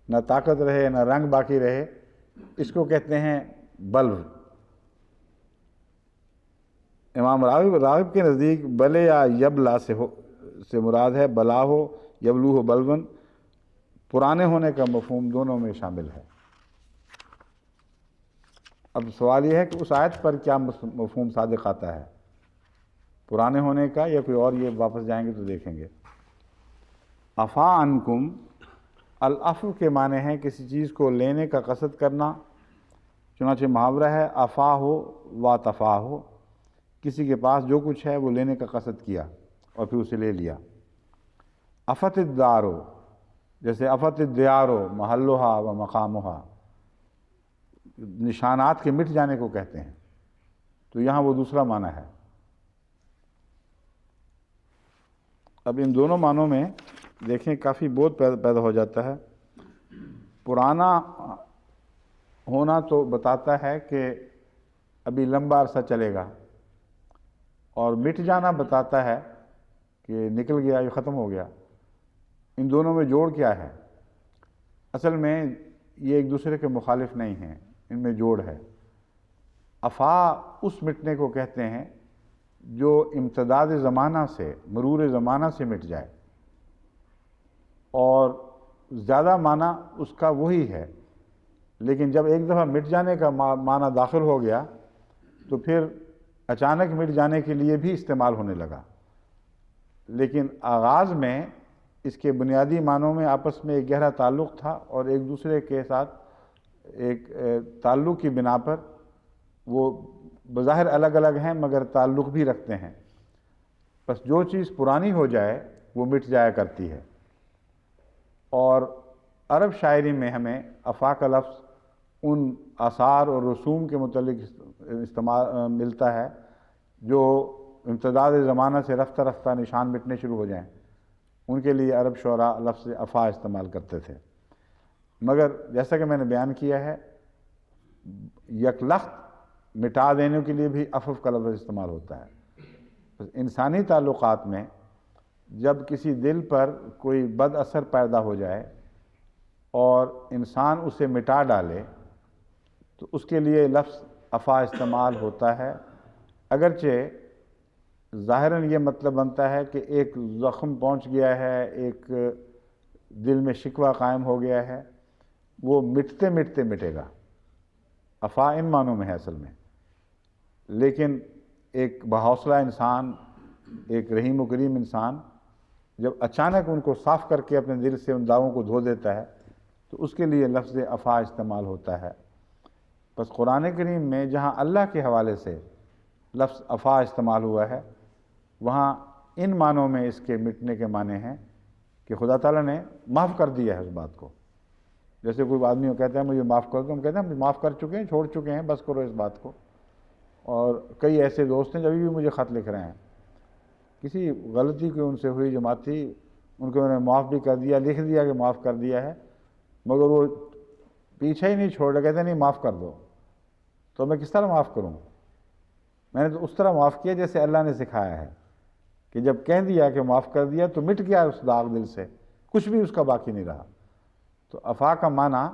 نہ طاقت رہے، نہ رنگ باقی رہے، اس کو کہتے ہیں بلو۔ امام راغب کے نزدیک بلے یا یبلا سے مراد ہے بلا ہو یبلو ہو بلون، پرانے ہونے کا مفہوم دونوں میں شامل ہے۔ اب سوال یہ ہے کہ اس آیت پر کیا مفہوم صادق آتا ہے، پرانے ہونے کا یا کوئی اور؟ یہ واپس جائیں گے تو دیکھیں گے۔ عفا عنکم، العفو کے معنی ہے کسی چیز کو لینے کا قصد کرنا، چنانچہ محاورہ ہے عفا ہو و تفا ہو، کسی کے پاس جو کچھ ہے وہ لینے کا قصد کیا اور پھر اسے لے لیا۔ افت الدارو، جیسے افت الدیارو محلھا و مقامھا، نشانات کے مٹ جانے کو کہتے ہیں، تو یہاں وہ دوسرا معنی ہے۔ اب ان دونوں معنوں میں دیکھیں کافی بودھ پیدا ہو جاتا ہے۔ پرانا ہونا تو بتاتا ہے کہ ابھی لمبا عرصہ چلے گا، اور مٹ جانا بتاتا ہے کہ نکل گیا، یہ ختم ہو گیا۔ ان دونوں میں جوڑ کیا ہے؟ اصل میں یہ ایک دوسرے کے مخالف نہیں ہیں، ان میں جوڑ ہے۔ افا اس مٹنے کو کہتے ہیں جو امتداد زمانہ سے، مرور زمانہ سے مٹ جائے، اور زیادہ معنی اس کا وہی ہے، لیکن جب ایک دفعہ مٹ جانے کا معنی داخل ہو گیا تو پھر اچانک مٹ جانے کے لیے بھی استعمال ہونے لگا۔ لیکن آغاز میں اس کے بنیادی معنوں میں آپس میں ایک گہرا تعلق تھا، اور ایک دوسرے کے ساتھ ایک تعلق کی بنا پر وہ بظاہر الگ الگ ہیں مگر تعلق بھی رکھتے ہیں۔ بس جو چیز پرانی ہو جائے وہ مٹ جایا کرتی ہے۔ اور عرب شاعری میں ہمیں افا کا لفظ ان آثار اور رسوم کے متعلق استعمال ملتا ہے جو امتداد زمانہ سے رفتہ رفتہ نشان مٹنے شروع ہو جائیں، ان کے لیے عرب شعراء لفظ افا استعمال کرتے تھے۔ مگر جیسا کہ میں نے بیان کیا ہے، یکلخت مٹا دینے کے لیے بھی افف کا لفظ استعمال ہوتا ہے۔ انسانی تعلقات میں جب کسی دل پر کوئی بد اثر پیدا ہو جائے اور انسان اسے مٹا ڈالے تو اس کے لیے لفظ افا استعمال ہوتا ہے، اگرچہ ظاہراً یہ مطلب بنتا ہے کہ ایک زخم پہنچ گیا ہے، ایک دل میں شکوہ قائم ہو گیا ہے، وہ مٹتے مٹتے مٹے گا۔ افا ان معنوں میں ہے اصل میں، لیکن ایک بحوصلہ انسان، ایک رحیم و کریم انسان جب اچانک ان کو صاف کر کے اپنے دل سے ان داغوں کو دھو دیتا ہے تو اس کے لیے لفظ افا استعمال ہوتا ہے۔ بس قرآن کریم میں جہاں اللہ کے حوالے سے لفظ افا استعمال ہوا ہے وہاں ان معنوں میں اس کے مٹنے کے معنی ہیں کہ خدا تعالیٰ نے معاف کر دیا ہے اس بات کو۔ جیسے کوئی آدمی کہتا ہے مجھے معاف کر دو، ہم کہتے ہیں ہم معاف کر چکے ہیں، چھوڑ چکے ہیں، بس کرو اس بات کو۔ اور کئی ایسے دوست ہیں جو ابھی بھی مجھے خط لکھ رہے ہیں، کسی غلطی کی ان سے ہوئی جماعت تھی، ان کو انہوں نے معاف بھی کر دیا، لکھ دیا کہ معاف کر دیا ہے، مگر وہ پیچھے ہی نہیں چھوڑ رہے، کہتے ہیں نہیں معاف کر دو۔ تو میں کس طرح معاف کروں؟ میں نے تو اس طرح معاف کیا جیسے اللہ نے سکھایا ہے، کہ جب کہہ دیا کہ معاف کر دیا تو مٹ گیا اس داغ دل سے، کچھ بھی اس کا باقی نہیں رہا۔ تو افا کا معنی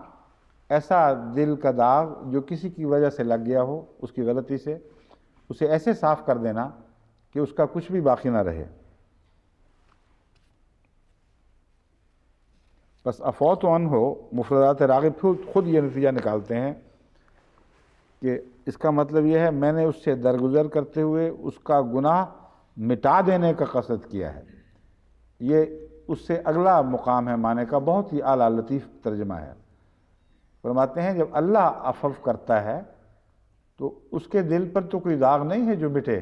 ایسا دل کا داغ جو کسی کی وجہ سے لگ گیا ہو، اس کی غلطی سے، اسے ایسے صاف کر دینا کہ اس کا کچھ بھی باقی نہ رہے۔ بس افوت عنہ مفردات راغب خود یہ نتیجہ نکالتے ہیں کہ اس کا مطلب یہ ہے میں نے اس سے درگزر کرتے ہوئے اس کا گناہ مٹا دینے کا قصد کیا ہے۔ یہ اس سے اگلا مقام ہے معنی کا، بہت ہی اعلیٰ لطیف ترجمہ ہے۔ فرماتے ہیں جب اللہ عفو کرتا ہے تو اس کے دل پر تو کوئی داغ نہیں ہے جو مٹے،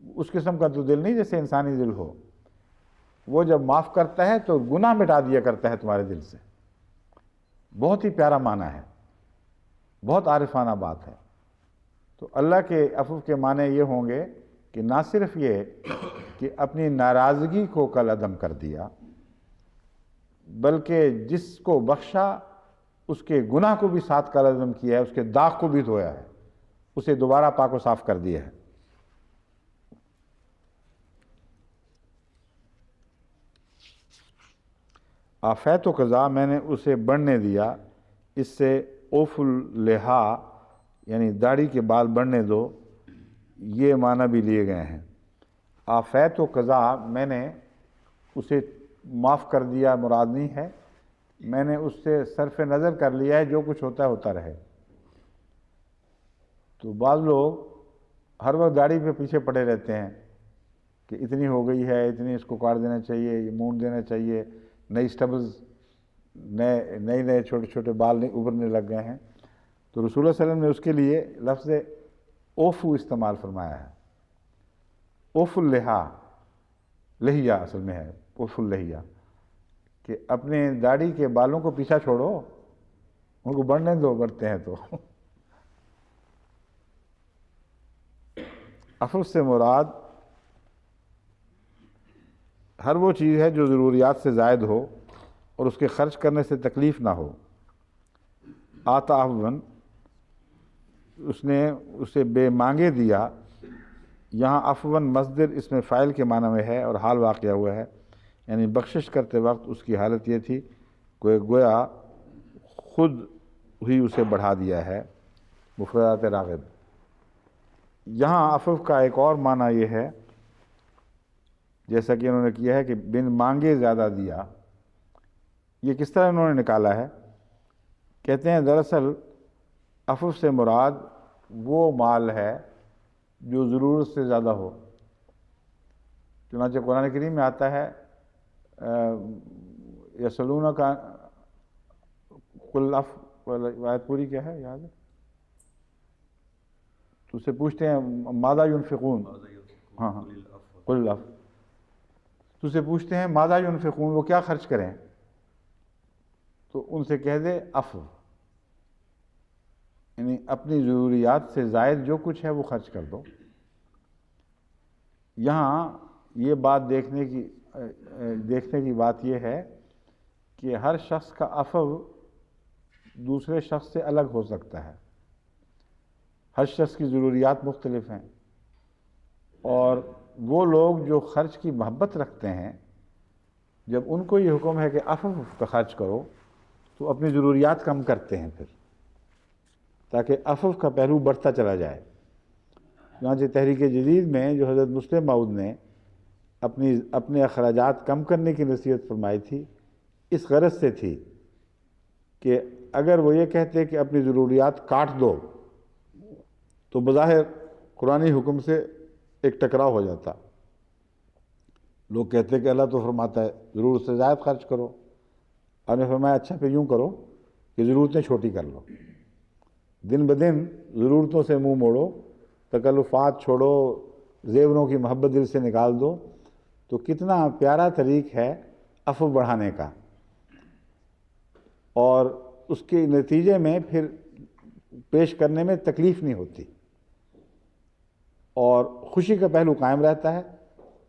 اس قسم کا تو دل نہیں جیسے انسانی دل ہو۔ وہ جب معاف کرتا ہے تو گناہ مٹا دیا کرتا ہے تمہارے دل سے۔ بہت ہی پیارا معنی ہے، بہت عارفانہ بات ہے۔ تو اللہ کے عفو کے معنی یہ ہوں گے کہ نہ صرف یہ کہ اپنی ناراضگی کو کالعدم کر دیا، بلکہ جس کو بخشا اس کے گناہ کو بھی ساتھ کالعدم کیا ہے، اس کے داغ کو بھی دھویا ہے، اسے دوبارہ پاک و صاف کر دیا ہے۔ آفیت و قضا میں نے اسے بڑھنے دیا، اس سے اوف اللحا یعنی داڑھی کے بال بڑھنے دو، یہ معنی بھی لیے گئے ہیں۔ آفیت و قضا میں نے اسے معاف کر دیا مراد نہیں ہے، میں نے اس سے صرف نظر کر لیا ہے، جو کچھ ہوتا ہے ہوتا رہے۔ تو بعض لوگ ہر وقت داڑھی پہ پیچھے پڑے رہتے ہیں کہ اتنی ہو گئی ہے، اتنی اس کو کاٹ دینا چاہیے، یہ مونڈ دینا چاہیے، نئی سٹبلز، نئے چھوٹے چھوٹے بال ابھرنے لگ گئے ہیں۔ تو رسول اللہ صلی اللہ علیہ وسلم نے اس کے لیے لفظ اوفو استعمال فرمایا ہے۔ اوف اللحا، لہیہ اصل میں ہے، اوف اللحیہ، کہ اپنے داڑھی کے بالوں کو پیچھا چھوڑو، ان کو بڑھنے دو، بڑھتے ہیں تو۔ عفو سے مراد ہر وہ چیز ہے جو ضروریات سے زائد ہو اور اس کے خرچ کرنے سے تکلیف نہ ہو۔ آتا عفواً، اس نے اسے بے مانگے دیا۔ یہاں عفواً مصدر اس میں فاعل کے معنی میں ہے اور حال واقعہ ہوا ہے، یعنی بخشش کرتے وقت اس کی حالت یہ تھی کہ گویا خود ہی اسے بڑھا دیا ہے۔ مفردات راغب۔ یہاں عفو کا ایک اور معنی یہ ہے، جیسا کہ انہوں نے کیا ہے کہ بن مانگے زیادہ دیا۔ یہ کس طرح انہوں نے نکالا ہے؟ کہتے ہیں دراصل عفو سے مراد وہ مال ہے جو ضرورت سے زیادہ ہو۔ چنانچہ قرآن کریم میں آتا ہے یسألونک قل العفو، آیت پوری کیا ہے یاد ہے؟ تو اسے پوچھتے ہیں ماذا ينفقون، ہاں قل العفو، تو اسے پوچھتے ہیں ماذا ينفقون، وہ کیا خرچ کریں؟ تو ان سے کہہ دے عفو، یعنی اپنی ضروریات سے زائد جو کچھ ہے وہ خرچ کر دو۔ یہاں یہ بات دیکھنے کی بات یہ ہے کہ ہر شخص کا عفو دوسرے شخص سے الگ ہو سکتا ہے، ہر شخص کی ضروریات مختلف ہیں، اور وہ لوگ جو خرچ کی محبت رکھتے ہیں جب ان کو یہ حکم ہے کہ عفو کا خرچ کرو تو اپنی ضروریات کم کرتے ہیں پھر، تاکہ عفو کا پہلو بڑھتا چلا جائے۔ چنانچہ تحریک جدید میں جو حضرت مسلم موعود نے اپنے اخراجات کم کرنے کی نصیحت فرمائی تھی، اس غرض سے تھی کہ اگر وہ یہ کہتے کہ اپنی ضروریات کاٹ دو تو بظاہر قرآنی حکم سے ایک ٹکراؤ ہو جاتا۔ لوگ کہتے کہ اللہ تو فرماتا ہے ضرورت سے زائد خرچ کرو، آپ نے فرمایا اچھا پھر یوں کرو کہ ضرورتیں چھوٹی کر لو، دن بدن ضرورتوں سے منہ موڑو، تکلفات چھوڑو، زیوروں کی محبت دل سے نکال دو، تو کتنا پیارا طریق ہے عفو بڑھانے کا، اور اس کے نتیجے میں پھر پیش کرنے میں تکلیف نہیں ہوتی، اور خوشی کا پہلو قائم رہتا ہے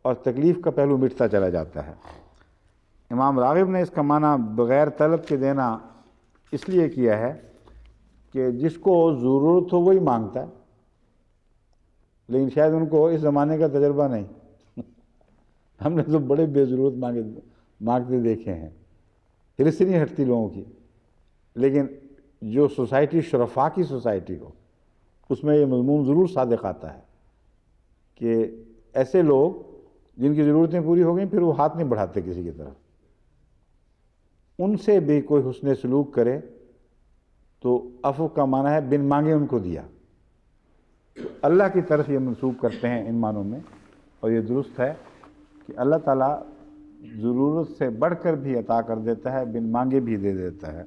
اور تکلیف کا پہلو مٹتا چلا جاتا ہے۔ امام راغب نے اس کا معنی بغیر طلب کے دینا اس لیے کیا ہے کہ جس کو ضرورت ہو وہی مانگتا ہے، لیکن شاید ان کو اس زمانے کا تجربہ نہیں۔ ہم نے تو بڑے بے ضرورت مانگتے دیکھے ہیں، ہرس نہیں ہٹتی لوگوں کی، لیکن جو سوسائٹی شرفاء کی سوسائٹی ہو اس میں یہ مضمون ضرور صادق آتا ہے کہ ایسے لوگ جن کی ضرورتیں پوری ہو گئیں پھر وہ ہاتھ نہیں بڑھاتے کسی کی طرف، ان سے بھی کوئی حسن سلوک کرے تو عفو کا معنی ہے بن مانگے ان کو دیا، تو اللہ کی طرف یہ منسوب کرتے ہیں ان معنوں میں، اور یہ درست ہے کہ اللہ تعالیٰ ضرورت سے بڑھ کر بھی عطا کر دیتا ہے، بن مانگے بھی دے دیتا ہے۔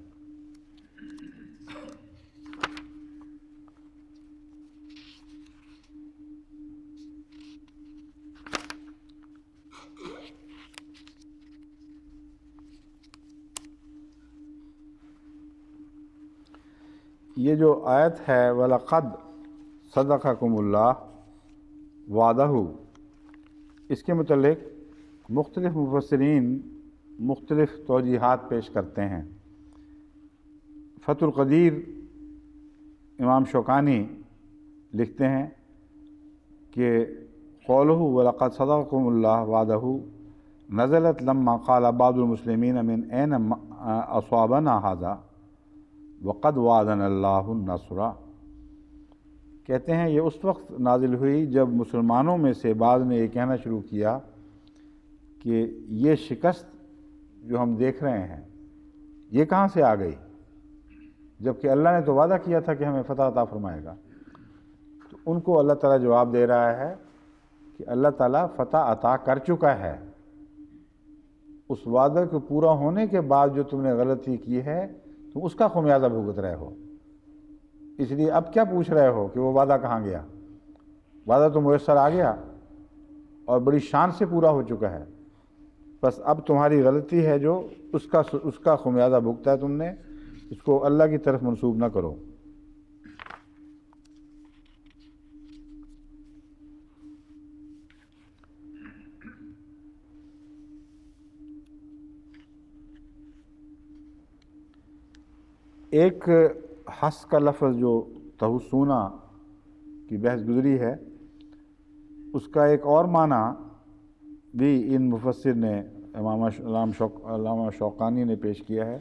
یہ جو آیت ہے وَلَقَدْ صَدَقَكُمُ اللَّهُ وَعْدَهُ، اس کے متعلق مختلف مفسرین مختلف توجیحات پیش کرتے ہیں۔ فتح القدیر امام شوکانی لکھتے ہیں کہ قولہ وَلَقَدْ صَدَقَكُمُ اللَّهُ وَعْدَهُ نزلت لما قال بعض المسلمین من این اصابنا هذا وقد وعدنا اللہ النصر، کہتے ہیں یہ اس وقت نازل ہوئی جب مسلمانوں میں سے بعض نے یہ کہنا شروع کیا کہ یہ شکست جو ہم دیکھ رہے ہیں یہ کہاں سے آ گئی، جبکہ اللہ نے تو وعدہ کیا تھا کہ ہمیں فتح عطا فرمائے گا۔ تو ان کو اللہ تعالیٰ جواب دے رہا ہے کہ اللہ تعالیٰ فتح عطا کر چکا ہے، اس وعدے کے پورا ہونے کے بعد جو تم نے غلطی کی ہے تم اس کا خمیازہ بھگت رہے ہو، اس لیے اب کیا پوچھ رہے ہو کہ وہ وعدہ کہاں گیا؟ وعدہ تو میسر آ گیا اور بڑی شان سے پورا ہو چکا ہے، بس اب تمہاری غلطی ہے جو اس کا خمیازہ بھگتا ہے تم نے، اس کو اللہ کی طرف منسوب نہ کرو۔ ایک حس کا لفظ جو تحسونا کی بحث گزری ہے، اس کا ایک اور معنی بھی ان مفسر نے علامہ شوقانی نے پیش کیا ہے۔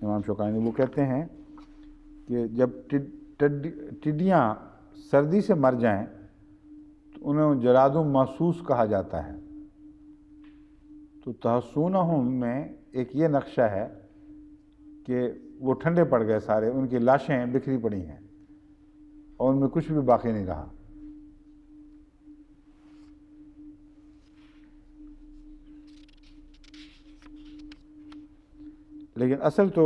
امام شوقانی وہ کہتے ہیں کہ جب ٹڈیاں سردی سے مر جائیں تو انہیں جراد محسوس کہا جاتا ہے، تو تحسونہم میں ایک یہ نقشہ ہے کہ وہ ٹھنڈے پڑ گئے سارے، ان کی لاشیں بکھری پڑی ہیں اور ان میں کچھ بھی باقی نہیں رہا۔ لیکن اصل تو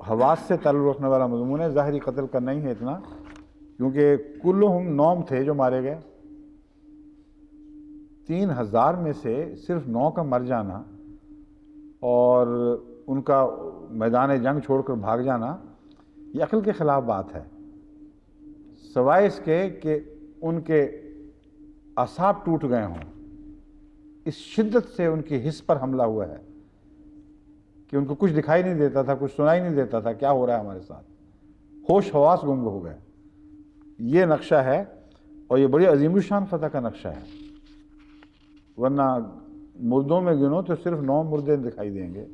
حواس سے تعلق رکھنے والا مضمون ہے، ظاہری قتل کا نہیں ہے اتنا، کیونکہ کلہم نوم تھے جو مارے گئے، 3000 میں سے صرف 9 کا مر جانا اور ان کا میدان جنگ چھوڑ کر بھاگ جانا یہ عقل کے خلاف بات ہے، سوائے اس کے کہ ان کے اعصاب ٹوٹ گئے ہوں، اس شدت سے ان کی حس پر حملہ ہوا ہے کہ ان کو کچھ دکھائی نہیں دیتا تھا، کچھ سنائی نہیں دیتا تھا کیا ہو رہا ہے ہمارے ساتھ، ہوش حواس گم ہو گئے۔ یہ نقشہ ہے اور یہ بڑی عظیم الشان فتح کا نقشہ ہے، ورنہ مردوں میں گنو تو صرف 9 مردے دکھائی دیں گے۔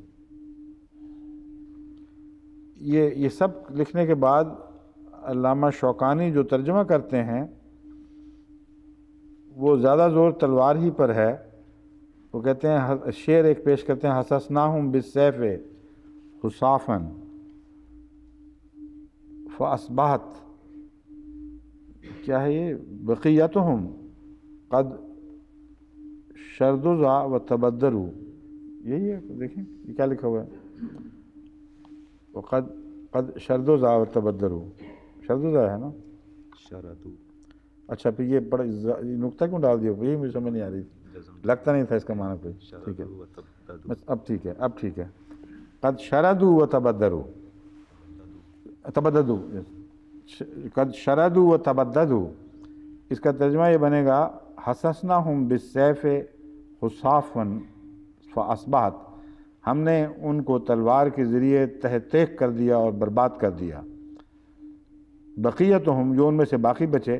یہ سب لکھنے کے بعد علامہ شوقانی جو ترجمہ کرتے ہیں وہ زیادہ زور تلوار ہی پر ہے، وہ کہتے ہیں شعر ایک پیش کرتے ہیں، حسسناہم بالسیف حصافا فاصبحت، کیا ہے یہ، بقیتہم قد شردزا و تبدروا یہی ہے، دیکھیں یہ کیا لکھا ہوا ہے، وقد قد شرد و ذا و تبدرو، شرد و ذا ہے نا، شردو اچھا پھر یہ بڑا نقطہ کیوں ڈال دیا، یہی مجھے سمجھ نہیں آ رہی تھی، لگتا نہیں تھا اس کا معنی کوئی، ٹھیک ہے شردو و تبددو بس اب ٹھیک ہے، اب ٹھیک ہے، قد شردو و تبدرو، تبددو، قد شردو و تبددو، اس کا ترجمہ یہ بنے گا حسسناہم بالسیف حصافا فاصبحت، ہم نے ان کو تلوار کے ذریعے تہ تیک کر دیا اور برباد کر دیا، بقیتہم جو ان میں سے باقی بچے،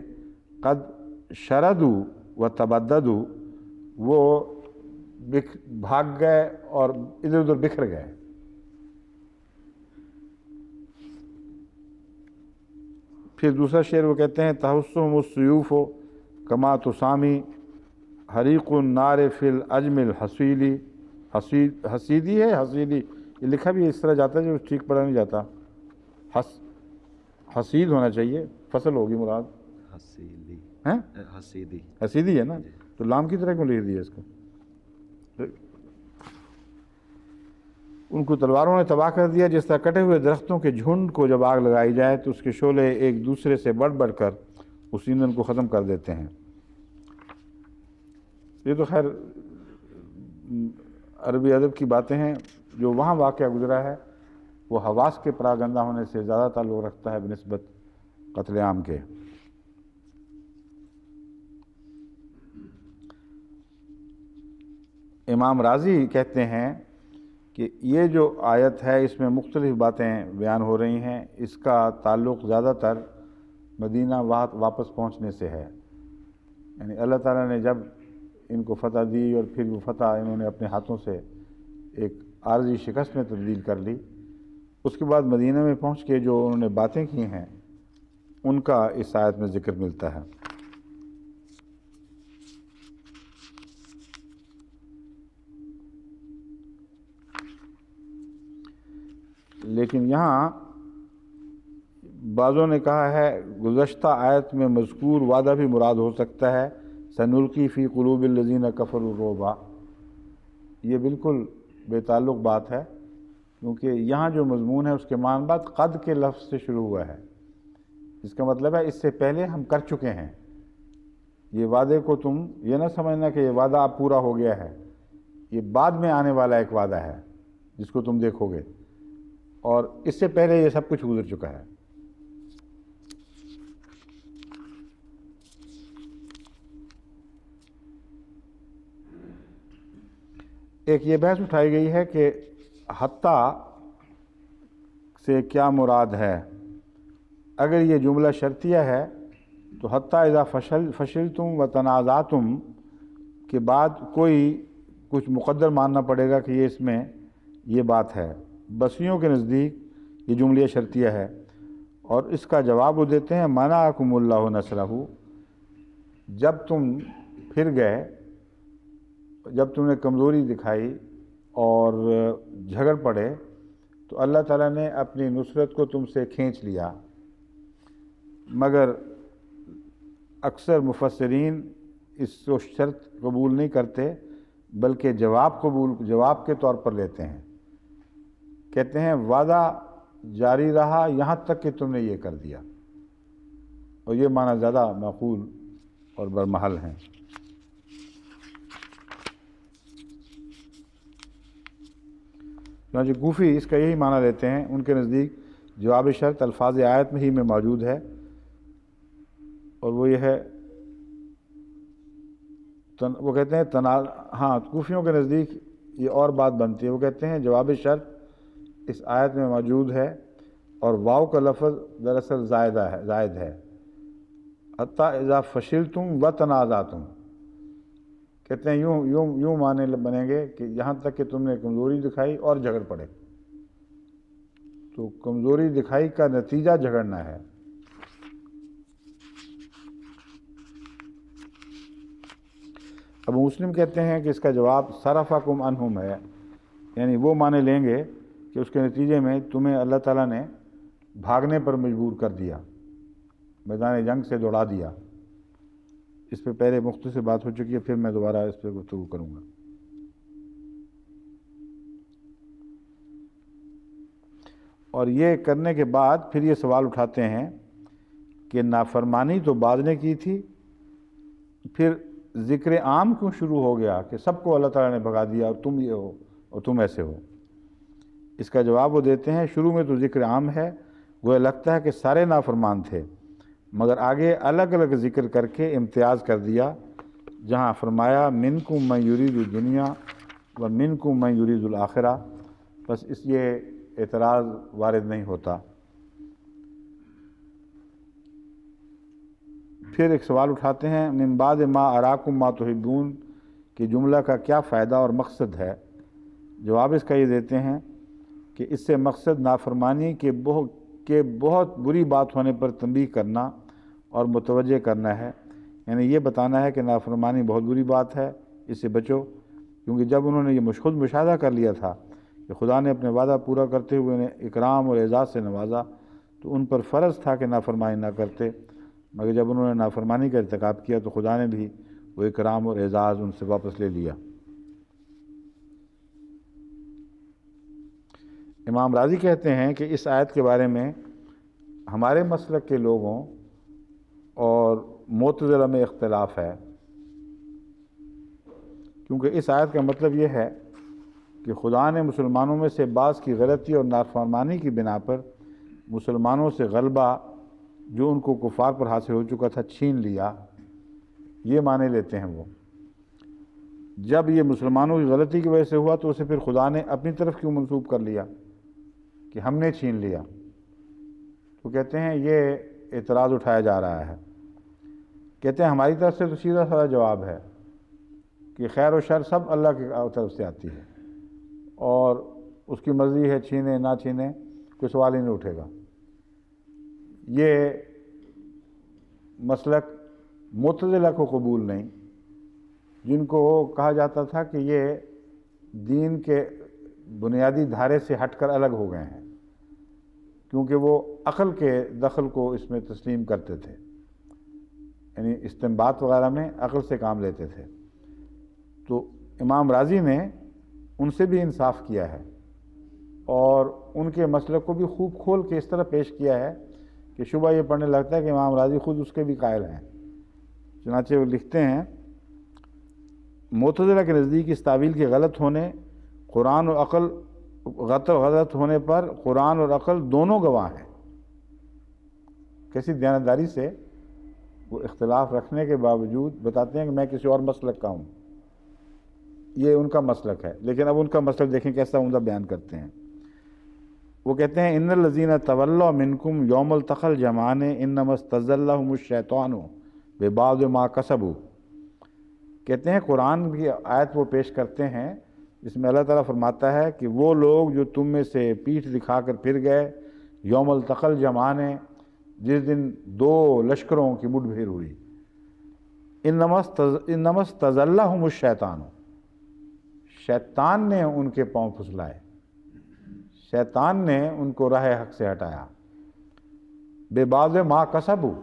قد شردو و تبددو، وہ بھاگ گئے اور ادھر ادھر بکھر گئے۔ پھر دوسرا شعر وہ کہتے ہیں تحسہم السیوف کما تسامی حریق النار فی العجم الحصیلی، حسیدی ہے حسیدی، یہ لکھا بھی اس طرح جاتا ہے جو ٹھیک پڑھا نہیں جاتا، حسید ہونا چاہیے، فصل ہوگی مراد، حسیدی، ہیں حسیدی، حسیدی ہے نا، تو لام کی طرح کیوں لکھ دیا اس کو؟ ان کو تلواروں نے تباہ کر دیا، جس طرح کٹے ہوئے درختوں کے جھنڈ کو جب آگ لگائی جائے تو اس کے شعلے ایک دوسرے سے بڑھ بڑھ کر اس ایندھن کو ختم کر دیتے ہیں۔ یہ تو خیر عربی ادب کی باتیں ہیں، جو وہاں واقعہ گزرا ہے وہ حواس کے پراگندہ ہونے سے زیادہ تعلق رکھتا ہے بنسبت قتل عام کے۔ امام راضی کہتے ہیں کہ یہ جو آیت ہے اس میں مختلف باتیں بیان ہو رہی ہیں، اس کا تعلق زیادہ تر مدینہ واپس پہنچنے سے ہے، یعنی اللہ تعالیٰ نے جب ان کو فتح دی اور پھر وہ فتح انہوں نے اپنے ہاتھوں سے ایک عارضی شکست میں تبدیل کر لی، اس کے بعد مدینہ میں پہنچ کے جو انہوں نے باتیں کی ہیں ان کا اس آیت میں ذکر ملتا ہے۔ لیکن یہاں بعضوں نے کہا ہے گزشتہ آیت میں مذکور وعدہ بھی مراد ہو سکتا ہے، سنلقی فی قلوب الذین کفروا الرعب، یہ بالکل بے تعلق بات ہے، کیونکہ یہاں جو مضمون ہے اس کے معنی بعد قد کے لفظ سے شروع ہوا ہے، اس کا مطلب ہے اس سے پہلے ہم کر چکے ہیں، یہ وعدے کو تم یہ نہ سمجھنا کہ یہ وعدہ اب پورا ہو گیا ہے، یہ بعد میں آنے والا ایک وعدہ ہے جس کو تم دیکھو گے، اور اس سے پہلے یہ سب کچھ گزر چکا ہے۔ ایک یہ بحث اٹھائی گئی ہے کہ حتیٰ سے کیا مراد ہے، اگر یہ جملہ شرطیہ ہے تو حتیٰ اذا فشلتم و تنازعتم کے بعد کوئی کچھ مقدر ماننا پڑے گا کہ یہ اس میں یہ بات ہے، بصریوں کے نزدیک یہ جملہ شرطیہ ہے، اور اس کا جواب وہ دیتے ہیں منعکم اللہ نصرہ، جب تم پھر گئے، جب تم نے کمزوری دکھائی اور جھگڑ پڑے تو اللہ تعالیٰ نے اپنی نصرت کو تم سے کھینچ لیا، مگر اکثر مفسرین اس کو شرط قبول نہیں کرتے بلکہ جواب کے طور پر لیتے ہیں، کہتے ہیں وعدہ جاری رہا یہاں تک کہ تم نے یہ کر دیا، اور یہ معنی زیادہ معقول اور برمحل ہیں۔ چنانچہ کوفی اس کا یہی معنی لیتے ہیں، ان کے نزدیک جواب شرط الفاظ آیت میں ہی میں موجود ہے، اور وہ یہ ہے وہ کہتے ہیں ہاں کوفیوں کے نزدیک یہ اور بات بنتی ہے، وہ کہتے ہیں جواب شرط اس آیت میں موجود ہے اور واو کا لفظ دراصل زائد ہے، حتیٰ اذا فشلتم و تنازعتم، کہتے ہیں یوں معنی بنیں گے کہ یہاں تک کہ تم نے کمزوری دکھائی اور جھگڑ پڑے، تو کمزوری دکھائی کا نتیجہ جھگڑنا ہے۔ ابو مسلم کہتے ہیں کہ اس کا جواب صرفکم عنہم ہے، یعنی وہ معنی لیں گے کہ اس کے نتیجے میں تمہیں اللہ تعالیٰ نے بھاگنے پر مجبور کر دیا، میدان جنگ سے دوڑا دیا۔ اس پہ پہلے مختصر بات ہو چکی ہے، پھر میں دوبارہ اس پہ گفتگو کروں گا۔ اور یہ کرنے کے بعد پھر یہ سوال اٹھاتے ہیں کہ نافرمانی تو بعد نے کی تھی، پھر ذکر عام کیوں شروع ہو گیا کہ سب کو اللہ تعالیٰ نے بھگا دیا اور تم یہ ہو اور تم ایسے ہو؟ اس کا جواب وہ دیتے ہیں شروع میں تو ذکر عام ہے، وہ لگتا ہے کہ سارے نافرمان تھے، مگر آگے الگ الگ ذکر کر کے امتیاز کر دیا، جہاں فرمایا منکم من یرید الدنیا و منکم من یرید الآخرہ، بس اس یہ اعتراض وارد نہیں ہوتا۔ پھر ایک سوال اٹھاتے ہیں من بعد ما اراکم ما تحبون کہ جملہ کا کیا فائدہ اور مقصد ہے؟ جواب اس کا یہ دیتے ہیں کہ اس سے مقصد نافرمانی کے بہت بری بات ہونے پر تنبیہ کرنا اور متوجہ کرنا ہے، یعنی یہ بتانا ہے کہ نافرمانی بہت بری بات ہے، اس سے بچو، کیونکہ جب انہوں نے یہ خود مشاہدہ کر لیا تھا کہ خدا نے اپنے وعدہ پورا کرتے ہوئے انہیں اکرام اور اعزاز سے نوازا، تو ان پر فرض تھا کہ نافرمانی نہ کرتے، مگر جب انہوں نے نافرمانی کا ارتکاب کیا تو خدا نے بھی وہ اکرام اور اعزاز ان سے واپس لے لیا۔ امام راضی کہتے ہیں کہ اس آیت کے بارے میں ہمارے مسلک کے لوگوں اور معتزلہ میں اختلاف ہے، کیونکہ اس آیت کا مطلب یہ ہے کہ خدا نے مسلمانوں میں سے بعض کی غلطی اور نافرمانی کی بنا پر مسلمانوں سے غلبہ جو ان کو کفار پر حاصل ہو چکا تھا چھین لیا، یہ معنی لیتے ہیں وہ۔ جب یہ مسلمانوں کی غلطی کی وجہ سے ہوا تو اسے پھر خدا نے اپنی طرف کیوں منسوب کر لیا کہ ہم نے چھین لیا؟ تو کہتے ہیں یہ اعتراض اٹھایا جا رہا ہے۔ کہتے ہیں ہماری طرف سے تو سیدھا سادہ جواب ہے کہ خیر و شر سب اللہ کی طرف سے آتی ہے، اور اس کی مرضی ہے چھینے نہ چھینے، کوئی سوال ہی نہیں اٹھے گا۔ یہ مسلک معتزلہ کو قبول نہیں، جن کو کہا جاتا تھا کہ یہ دین کے بنیادی دھارے سے ہٹ کر الگ ہو گئے ہیں، کیونکہ وہ عقل کے دخل کو اس میں تسلیم کرتے تھے، یعنی استنباط وغیرہ میں عقل سے کام لیتے تھے۔ تو امام راضی نے ان سے بھی انصاف کیا ہے اور ان کے مسلک کو بھی خوب کھول کے اس طرح پیش کیا ہے کہ شبہ یہ پڑھنے لگتا ہے کہ امام راضی خود اس کے بھی قائل ہیں۔ چنانچہ وہ لکھتے ہیں معتزلہ کے نزدیک اس تعویل کے غلط ہونے قرآن اور عقل غلط ہونے پر قرآن اور عقل دونوں گواہ ہیں۔ کیسی دیانتداری سے وہ اختلاف رکھنے کے باوجود بتاتے ہیں کہ میں کسی اور مسلک کا ہوں، یہ ان کا مسلک ہے، لیکن اب ان کا مسلک دیکھیں کیسا عمدہ بیان کرتے ہیں۔ وہ کہتے ہیں ان الذین تولوا منکم یوم التقى الجمعان انما استزلهم الشیطان ببعض ما کسبوا۔ کہتے ہیں قرآن کی آیت وہ پیش کرتے ہیں جس میں اللہ تعالیٰ فرماتا ہے کہ وہ لوگ جو تم میں سے پیٹھ دکھا کر پھر گئے یوم التقى الجمعان، جس دن دو لشکروں کی مٹ بھیڑ ہوئی، انما استزلهم الشیطان، شیطان نے ان کے پاؤں پھسلائے، شیطان نے ان کو راہ حق سے ہٹایا، بے بعض ما کسبوا،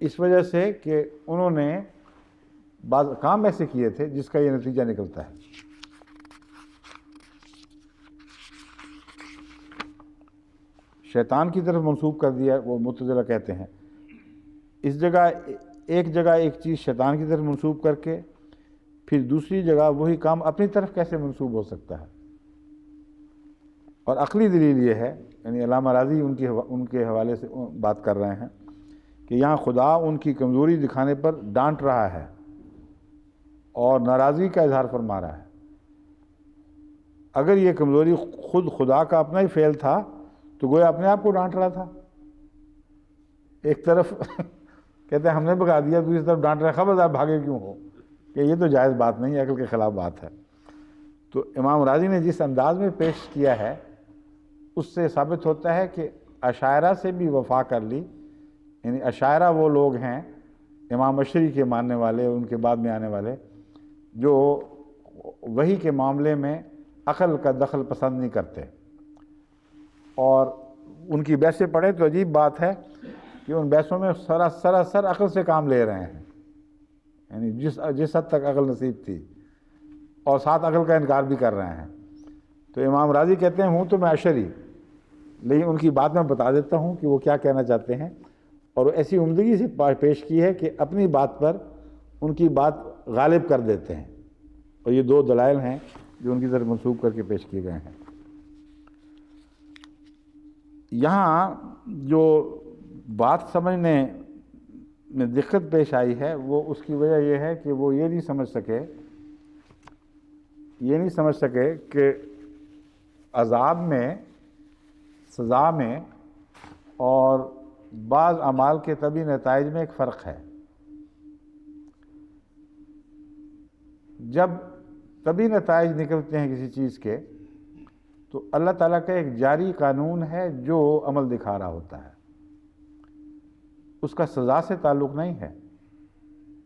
اس وجہ سے کہ انہوں نے بعض کام ایسے کیے تھے جس کا یہ نتیجہ نکلتا ہے۔ شیطان کی طرف منسوب کر دیا، وہ معتزلہ کہتے ہیں۔ اس جگہ ایک جگہ ایک چیز شیطان کی طرف منسوب کر کے پھر دوسری جگہ وہی کام اپنی طرف کیسے منسوب ہو سکتا ہے؟ اور عقلی دلیل یہ ہے، یعنی علامہ راضی ان کے حوالے سے بات کر رہے ہیں کہ یہاں خدا ان کی کمزوری دکھانے پر ڈانٹ رہا ہے اور ناراضگی کا اظہار فرما رہا ہے۔ اگر یہ کمزوری خود خدا کا اپنا ہی فعل تھا تو گویا اپنے آپ کو ڈانٹ رہا تھا۔ ایک طرف کہتے ہیں ہم نے بھگا دیا، دوسری طرف ڈانٹ رہا ہے خبردار بھاگے کیوں ہو، کہ یہ تو جائز بات نہیں ہے، عقل کے خلاف بات ہے۔ تو امام راضی نے جس انداز میں پیش کیا ہے اس سے ثابت ہوتا ہے کہ اشاعرہ سے بھی وفا کر لی، یعنی اشاعرہ وہ لوگ ہیں امام اشعری کے ماننے والے، ان کے بعد میں آنے والے، جو وحی کے معاملے میں عقل کا دخل پسند نہیں کرتے، اور ان کی بحثیں پڑھیں تو عجیب بات ہے کہ ان بحثوں میں سراسر عقل سے کام لے رہے ہیں، یعنی جس حد تک عقل نصیب تھی، اور ساتھ عقل کا انکار بھی کر رہے ہیں۔ تو امام راضی کہتے ہیں ہوں تو میں اشعری، لیکن ان کی بات میں بتا دیتا ہوں کہ وہ کیا کہنا چاہتے ہیں، اور وہ ایسی عمدگی سے پیش کی ہے کہ اپنی بات پر ان کی بات غالب کر دیتے ہیں، اور یہ 2 دلائل ہیں جو ان کی طرف منسوب کر کے پیش کیے گئے ہیں۔ یہاں جو بات سمجھنے میں دقت پیش آئی ہے وہ اس کی وجہ یہ ہے کہ وہ یہ نہیں سمجھ سکے کہ عذاب میں، سزا میں اور بعض اعمال کے طبی نتائج میں ایک فرق ہے۔ جب طبی نتائج نکلتے ہیں کسی چیز کے تو اللہ تعالیٰ کا ایک جاری قانون ہے جو عمل دکھا رہا ہوتا ہے، اس کا سزا سے تعلق نہیں ہے۔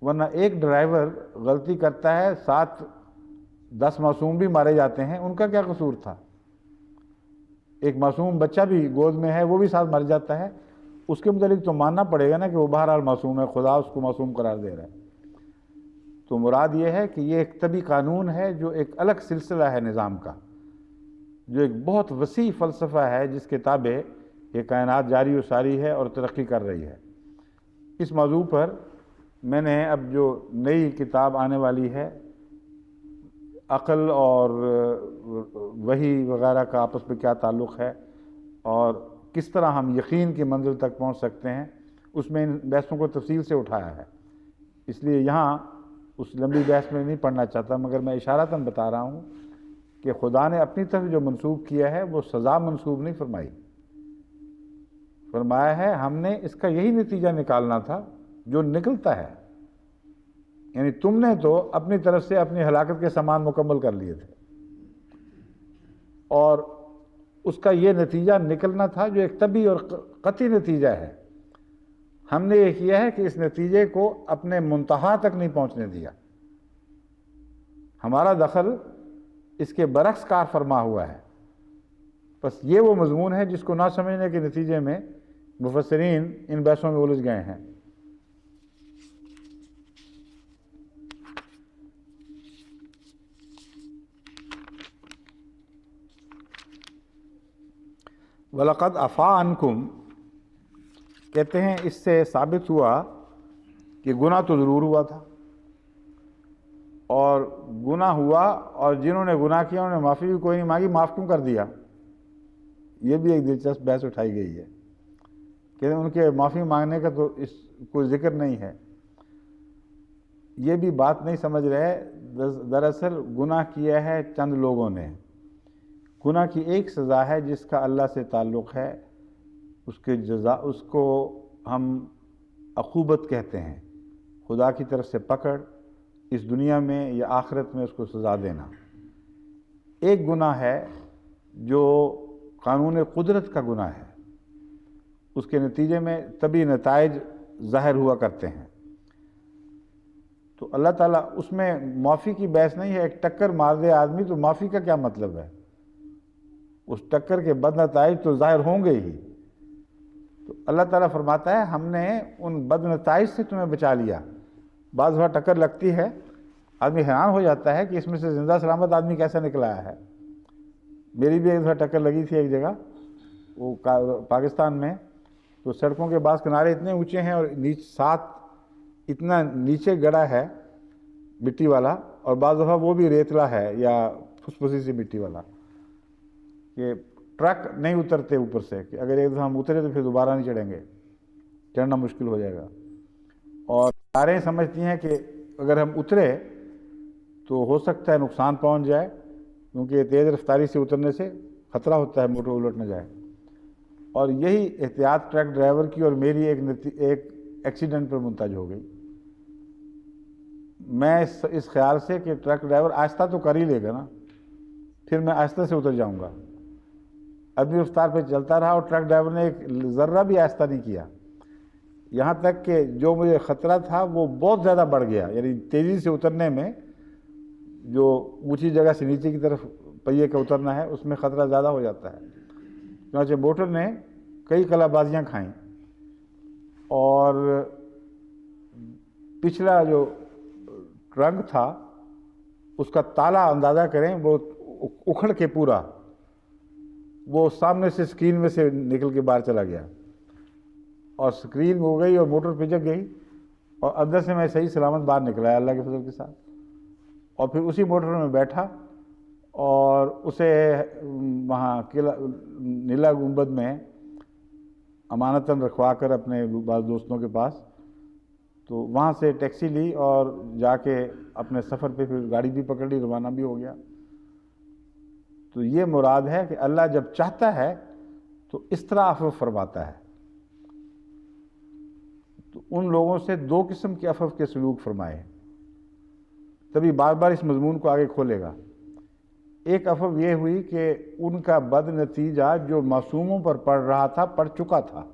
ورنہ ایک ڈرائیور غلطی کرتا ہے، 7-10 معصوم بھی مارے جاتے ہیں، ان کا کیا قصور تھا؟ ایک معصوم بچہ بھی گود میں ہے، وہ بھی ساتھ مر جاتا ہے، اس کے متعلق تو ماننا پڑے گا نا کہ وہ بہرحال معصوم ہے، خدا اس کو معصوم قرار دے رہا ہے۔ تو مراد یہ ہے کہ یہ ایک طبی قانون ہے جو ایک الگ سلسلہ ہے نظام کا، جو ایک بہت وسیع فلسفہ ہے جس کے تابع یہ کائنات جاری و ساری ہے اور ترقی کر رہی ہے۔ اس موضوع پر میں نے اب جو نئی کتاب آنے والی ہے، عقل اور وحی وغیرہ کا آپس میں کیا تعلق ہے اور کس طرح ہم یقین کی منزل تک پہنچ سکتے ہیں، اس میں ان بحثوں کو تفصیل سے اٹھایا ہے۔ اس لیے یہاں اس لمبی بحث میں نہیں پڑھنا چاہتا، مگر میں اشارتاً بتا رہا ہوں کہ خدا نے اپنی طرف جو منسوب کیا ہے وہ سزا منسوب نہیں فرمائی، فرمایا ہے ہم نے اس کا یہی نتیجہ نکالنا تھا جو نکلتا ہے، یعنی تم نے تو اپنی طرف سے اپنی ہلاکت کے سامان مکمل کر لیے تھے، اور اس کا یہ نتیجہ نکلنا تھا جو ایک طبی اور قطعی نتیجہ ہے۔ ہم نے یہ کیا ہے کہ اس نتیجے کو اپنے منتہا تک نہیں پہنچنے دیا، ہمارا دخل اس کے برعکس کار فرما ہوا ہے۔ بس یہ وہ مضمون ہے جس کو نہ سمجھنے کے نتیجے میں مفسرین ان بحثوں میں الجھ گئے ہیں۔ وَلَقَدْ عَفَا عَنْكُمْ کہتے ہیں اس سے ثابت ہوا کہ گناہ تو ضرور ہوا تھا، اور گناہ ہوا اور جنہوں نے گناہ کیا انہوں نے معافی بھی کوئی نہیں مانگی، معاف کیوں کر دیا؟ یہ بھی ایک دلچسپ بحث اٹھائی گئی ہے کہ ان کے معافی مانگنے کا تو اس کوئی ذکر نہیں ہے۔ یہ بھی بات نہیں سمجھ رہے، دراصل گناہ کیا ہے چند لوگوں نے، گناہ کی ایک سزا ہے جس کا اللہ سے تعلق ہے، اس کے جزا، اس کو ہم عقوبت کہتے ہیں، خدا کی طرف سے پکڑ، اس دنیا میں یا آخرت میں اس کو سزا دینا۔ ایک گناہ ہے جو قانون قدرت کا گناہ ہے، اس کے نتیجے میں طبی نتائج ظاہر ہوا کرتے ہیں۔ تو اللہ تعالیٰ اس میں معافی کی بحث نہیں ہے، ایک ٹکر مار دے آدمی تو معافی کا کیا مطلب ہے؟ اس ٹکر کے بد نتائج تو ظاہر ہوں گے ہی۔ تو اللہ تعالیٰ فرماتا ہے ہم نے ان بد نتائج سے تمہیں بچا لیا۔ بعض دفعہ ٹکر لگتی ہے، آدمی حیران ہو جاتا ہے کہ اس میں سے زندہ سلامت آدمی کیسا نکلا ہے۔ میری بھی ایک دفعہ ٹکر لگی تھی ایک جگہ، وہ پاکستان میں، تو سڑکوں کے بعض کنارے اتنے اونچے ہیں اور ساتھ اتنا نیچے گڑا ہے مٹی والا، اور بعض دفعہ وہ بھی ریتلا ہے یا پھسپھسی سی مٹی والا، کہ ٹرک نہیں اترتے اوپر سے، کہ اگر ایک دفعہ ہم اترے تو پھر دوبارہ نہیں چڑھیں گے، چڑھنا مشکل ہو جائے گا۔ اور کاریں سمجھتی ہیں کہ اگر ہم اترے تو ہو سکتا ہے نقصان پہنچ جائے، کیونکہ تیز رفتاری سے اترنے سے خطرہ ہوتا ہے موٹر الٹ نہ جائے۔ اور یہی احتیاط ٹرک ڈرائیور کی اور میری ایک ایکسیڈنٹ پر منتج ہو گئی۔ میں اس خیال سے کہ ٹرک ڈرائیور آہستہ تو کر ہی لے گا نا، پھر میں آہستہ سے اتر جاؤں گا، اپنی رفتار پہ چلتا رہا، اور ٹرک ڈرائیور نے ایک ذرہ بھی آہستہ نہیں کیا، یہاں تک کہ جو مجھے خطرہ تھا وہ بہت زیادہ بڑھ گیا، یعنی تیزی سے اترنے میں، جو اونچی جگہ سے نیچے کی طرف پہیے کا اترنا ہے اس میں خطرہ زیادہ ہو جاتا ہے۔ چنانچہ موٹر نے کئی قلع بازیاں کھائیں، اور پچھلا جو ٹرنک تھا اس کا تالا اندازہ کریں، وہ اکھڑ کے پورا وہ سامنے سے اسکرین میں سے نکل کے باہر چلا گیا اور اسکرین ہو گئی اور موٹر پچک گئی اور اندر سے میں صحیح سلامت باہر نکلا اللہ کے فضل کے ساتھ، اور پھر اسی موٹر میں بیٹھا اور اسے وہاں قلعہ نیلا گنبد میں امانتاً رکھوا کر اپنے بعض دوستوں کے پاس، تو وہاں سے ٹیکسی لی اور جا کے اپنے سفر پہ پھر گاڑی بھی پکڑ لی، روانہ بھی ہو گیا۔ تو یہ مراد ہے کہ اللہ جب چاہتا ہے تو اس طرح عفو فرماتا ہے۔ تو ان لوگوں سے دو قسم کے عفو کے سلوک فرمائے، تبھی بار بار اس مضمون کو آگے کھولے گا۔ ایک عفو یہ ہوئی کہ ان کا بد نتیجہ جو معصوموں پر پڑ رہا تھا، پڑ چکا تھا،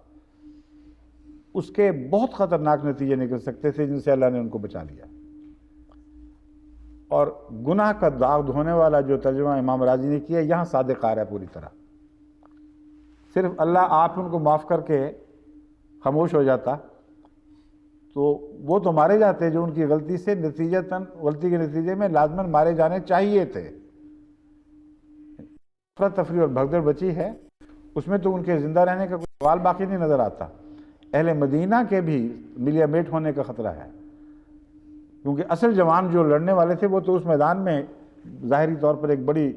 اس کے بہت خطرناک نتیجے نکل سکتے تھے جن سے اللہ نے ان کو بچا لیا۔ اور گناہ کا داغ دھونے والا جو ترجمہ امام راضی نے کیا یہاں صادق آ رہا ہے پوری طرح۔ صرف اللہ آپ ان کو معاف کر کے خاموش ہو جاتا تو وہ تو مارے جاتے جو ان کی غلطی سے غلطی کے نتیجے میں لازماً مارے جانے چاہیے تھے۔ افراتفری اور بھگدڑ بچی ہے، اس میں تو ان کے زندہ رہنے کا کوئی سوال باقی نہیں نظر آتا۔ اہل مدینہ کے بھی ملیا میٹ ہونے کا خطرہ ہے، کیونکہ اصل جوان جو لڑنے والے تھے وہ تو اس میدان میں ظاہری طور پر ایک بڑی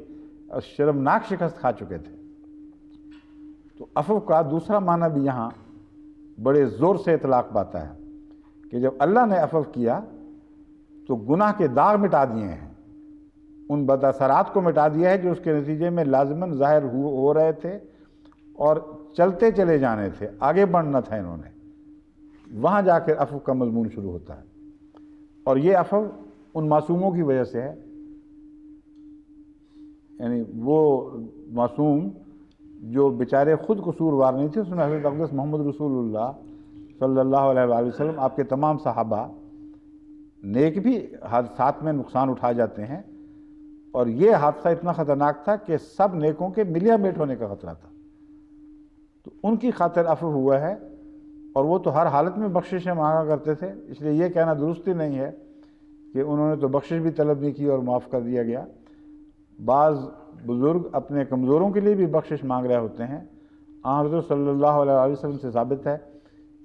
شرمناک شکست کھا چکے تھے۔ تو عفو کا دوسرا معنی بھی یہاں بڑے زور سے اطلاق پاتا ہے کہ جب اللہ نے عفو کیا تو گناہ کے داغ مٹا دیے ہیں، ان بد اثرات کو مٹا دیا ہے جو اس کے نتیجے میں لازماً ظاہر ہو رہے تھے اور چلتے چلے جانے تھے، آگے بڑھنا تھا انہوں نے۔ وہاں جا کے عفو کا مضمون شروع ہوتا ہے، اور یہ عفو ان معصوموں کی وجہ سے ہے، یعنی وہ معصوم جو بیچارے خود قصوروار نہیں تھے، اس میں حضرت اقدس محمد رسول اللہ صلی اللہ علیہ وآلہ وسلم، آپ کے تمام صحابہ نیک بھی حادثات میں نقصان اٹھا جاتے ہیں، اور یہ حادثہ اتنا خطرناک تھا کہ سب نیکوں کے ملیا میٹ ہونے کا خطرہ تھا، تو ان کی خاطر عفو ہوا ہے، اور وہ تو ہر حالت میں بخششیں مانگا کرتے تھے، اس لیے یہ کہنا درست ہی نہیں ہے کہ انہوں نے تو بخشش بھی طلب نہیں کی اور معاف کر دیا گیا۔ بعض بزرگ اپنے کمزوروں کے لیے بھی بخشش مانگ رہے ہوتے ہیں۔ حضرت صلی اللہ علیہ وسلم سے ثابت ہے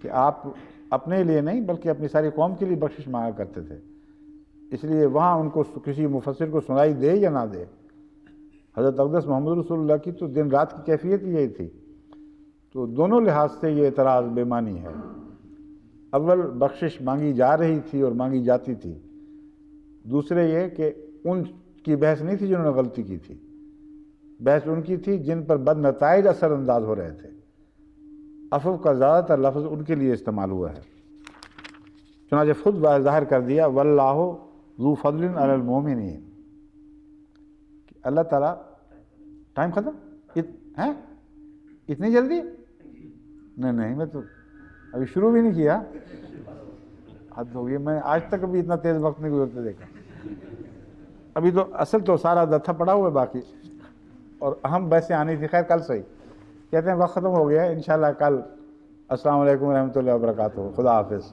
کہ آپ اپنے لیے نہیں بلکہ اپنی ساری قوم کے لیے بخشش مانگا کرتے تھے، اس لیے وہاں ان کو کسی مفسر کو سنائی دے یا نہ دے، حضرت اقدس محمد رسول اللہ کی تو دن رات کی کیفیت یہی تھی۔ تو دونوں لحاظ سے یہ اعتراض بے معنی ہے۔ اول بخشش مانگی جا رہی تھی اور مانگی جاتی تھی، دوسرے یہ کہ ان کی بحث نہیں تھی جنہوں نے غلطی کی تھی، بحث ان کی تھی جن پر بد نتائج اثر انداز ہو رہے تھے۔ عفو کا زیادہ تر لفظ ان کے لیے استعمال ہوا ہے، چنانچہ خود ظاہر کر دیا واللہ ذو فضل علی المؤمنین، کہ اللہ تعالیٰ۔ ٹائم ختم ہیں اتنی جلدی؟ نہیں میں تو ابھی شروع بھی نہیں کیا، حد ہو گئی، میں آج تک ابھی اتنا تیز وقت نہیں گزرتے دیکھا۔ ابھی تو اصل تو سارا دتھا پڑا ہوا ہے باقی، اور اہم بحثیں آنی تھی، خیر کل صحیح کہتے ہیں وقت ختم ہو گیا ہے، انشاءاللہ کل۔ السلام علیکم ورحمۃ اللہ وبرکاتہ، خدا حافظ۔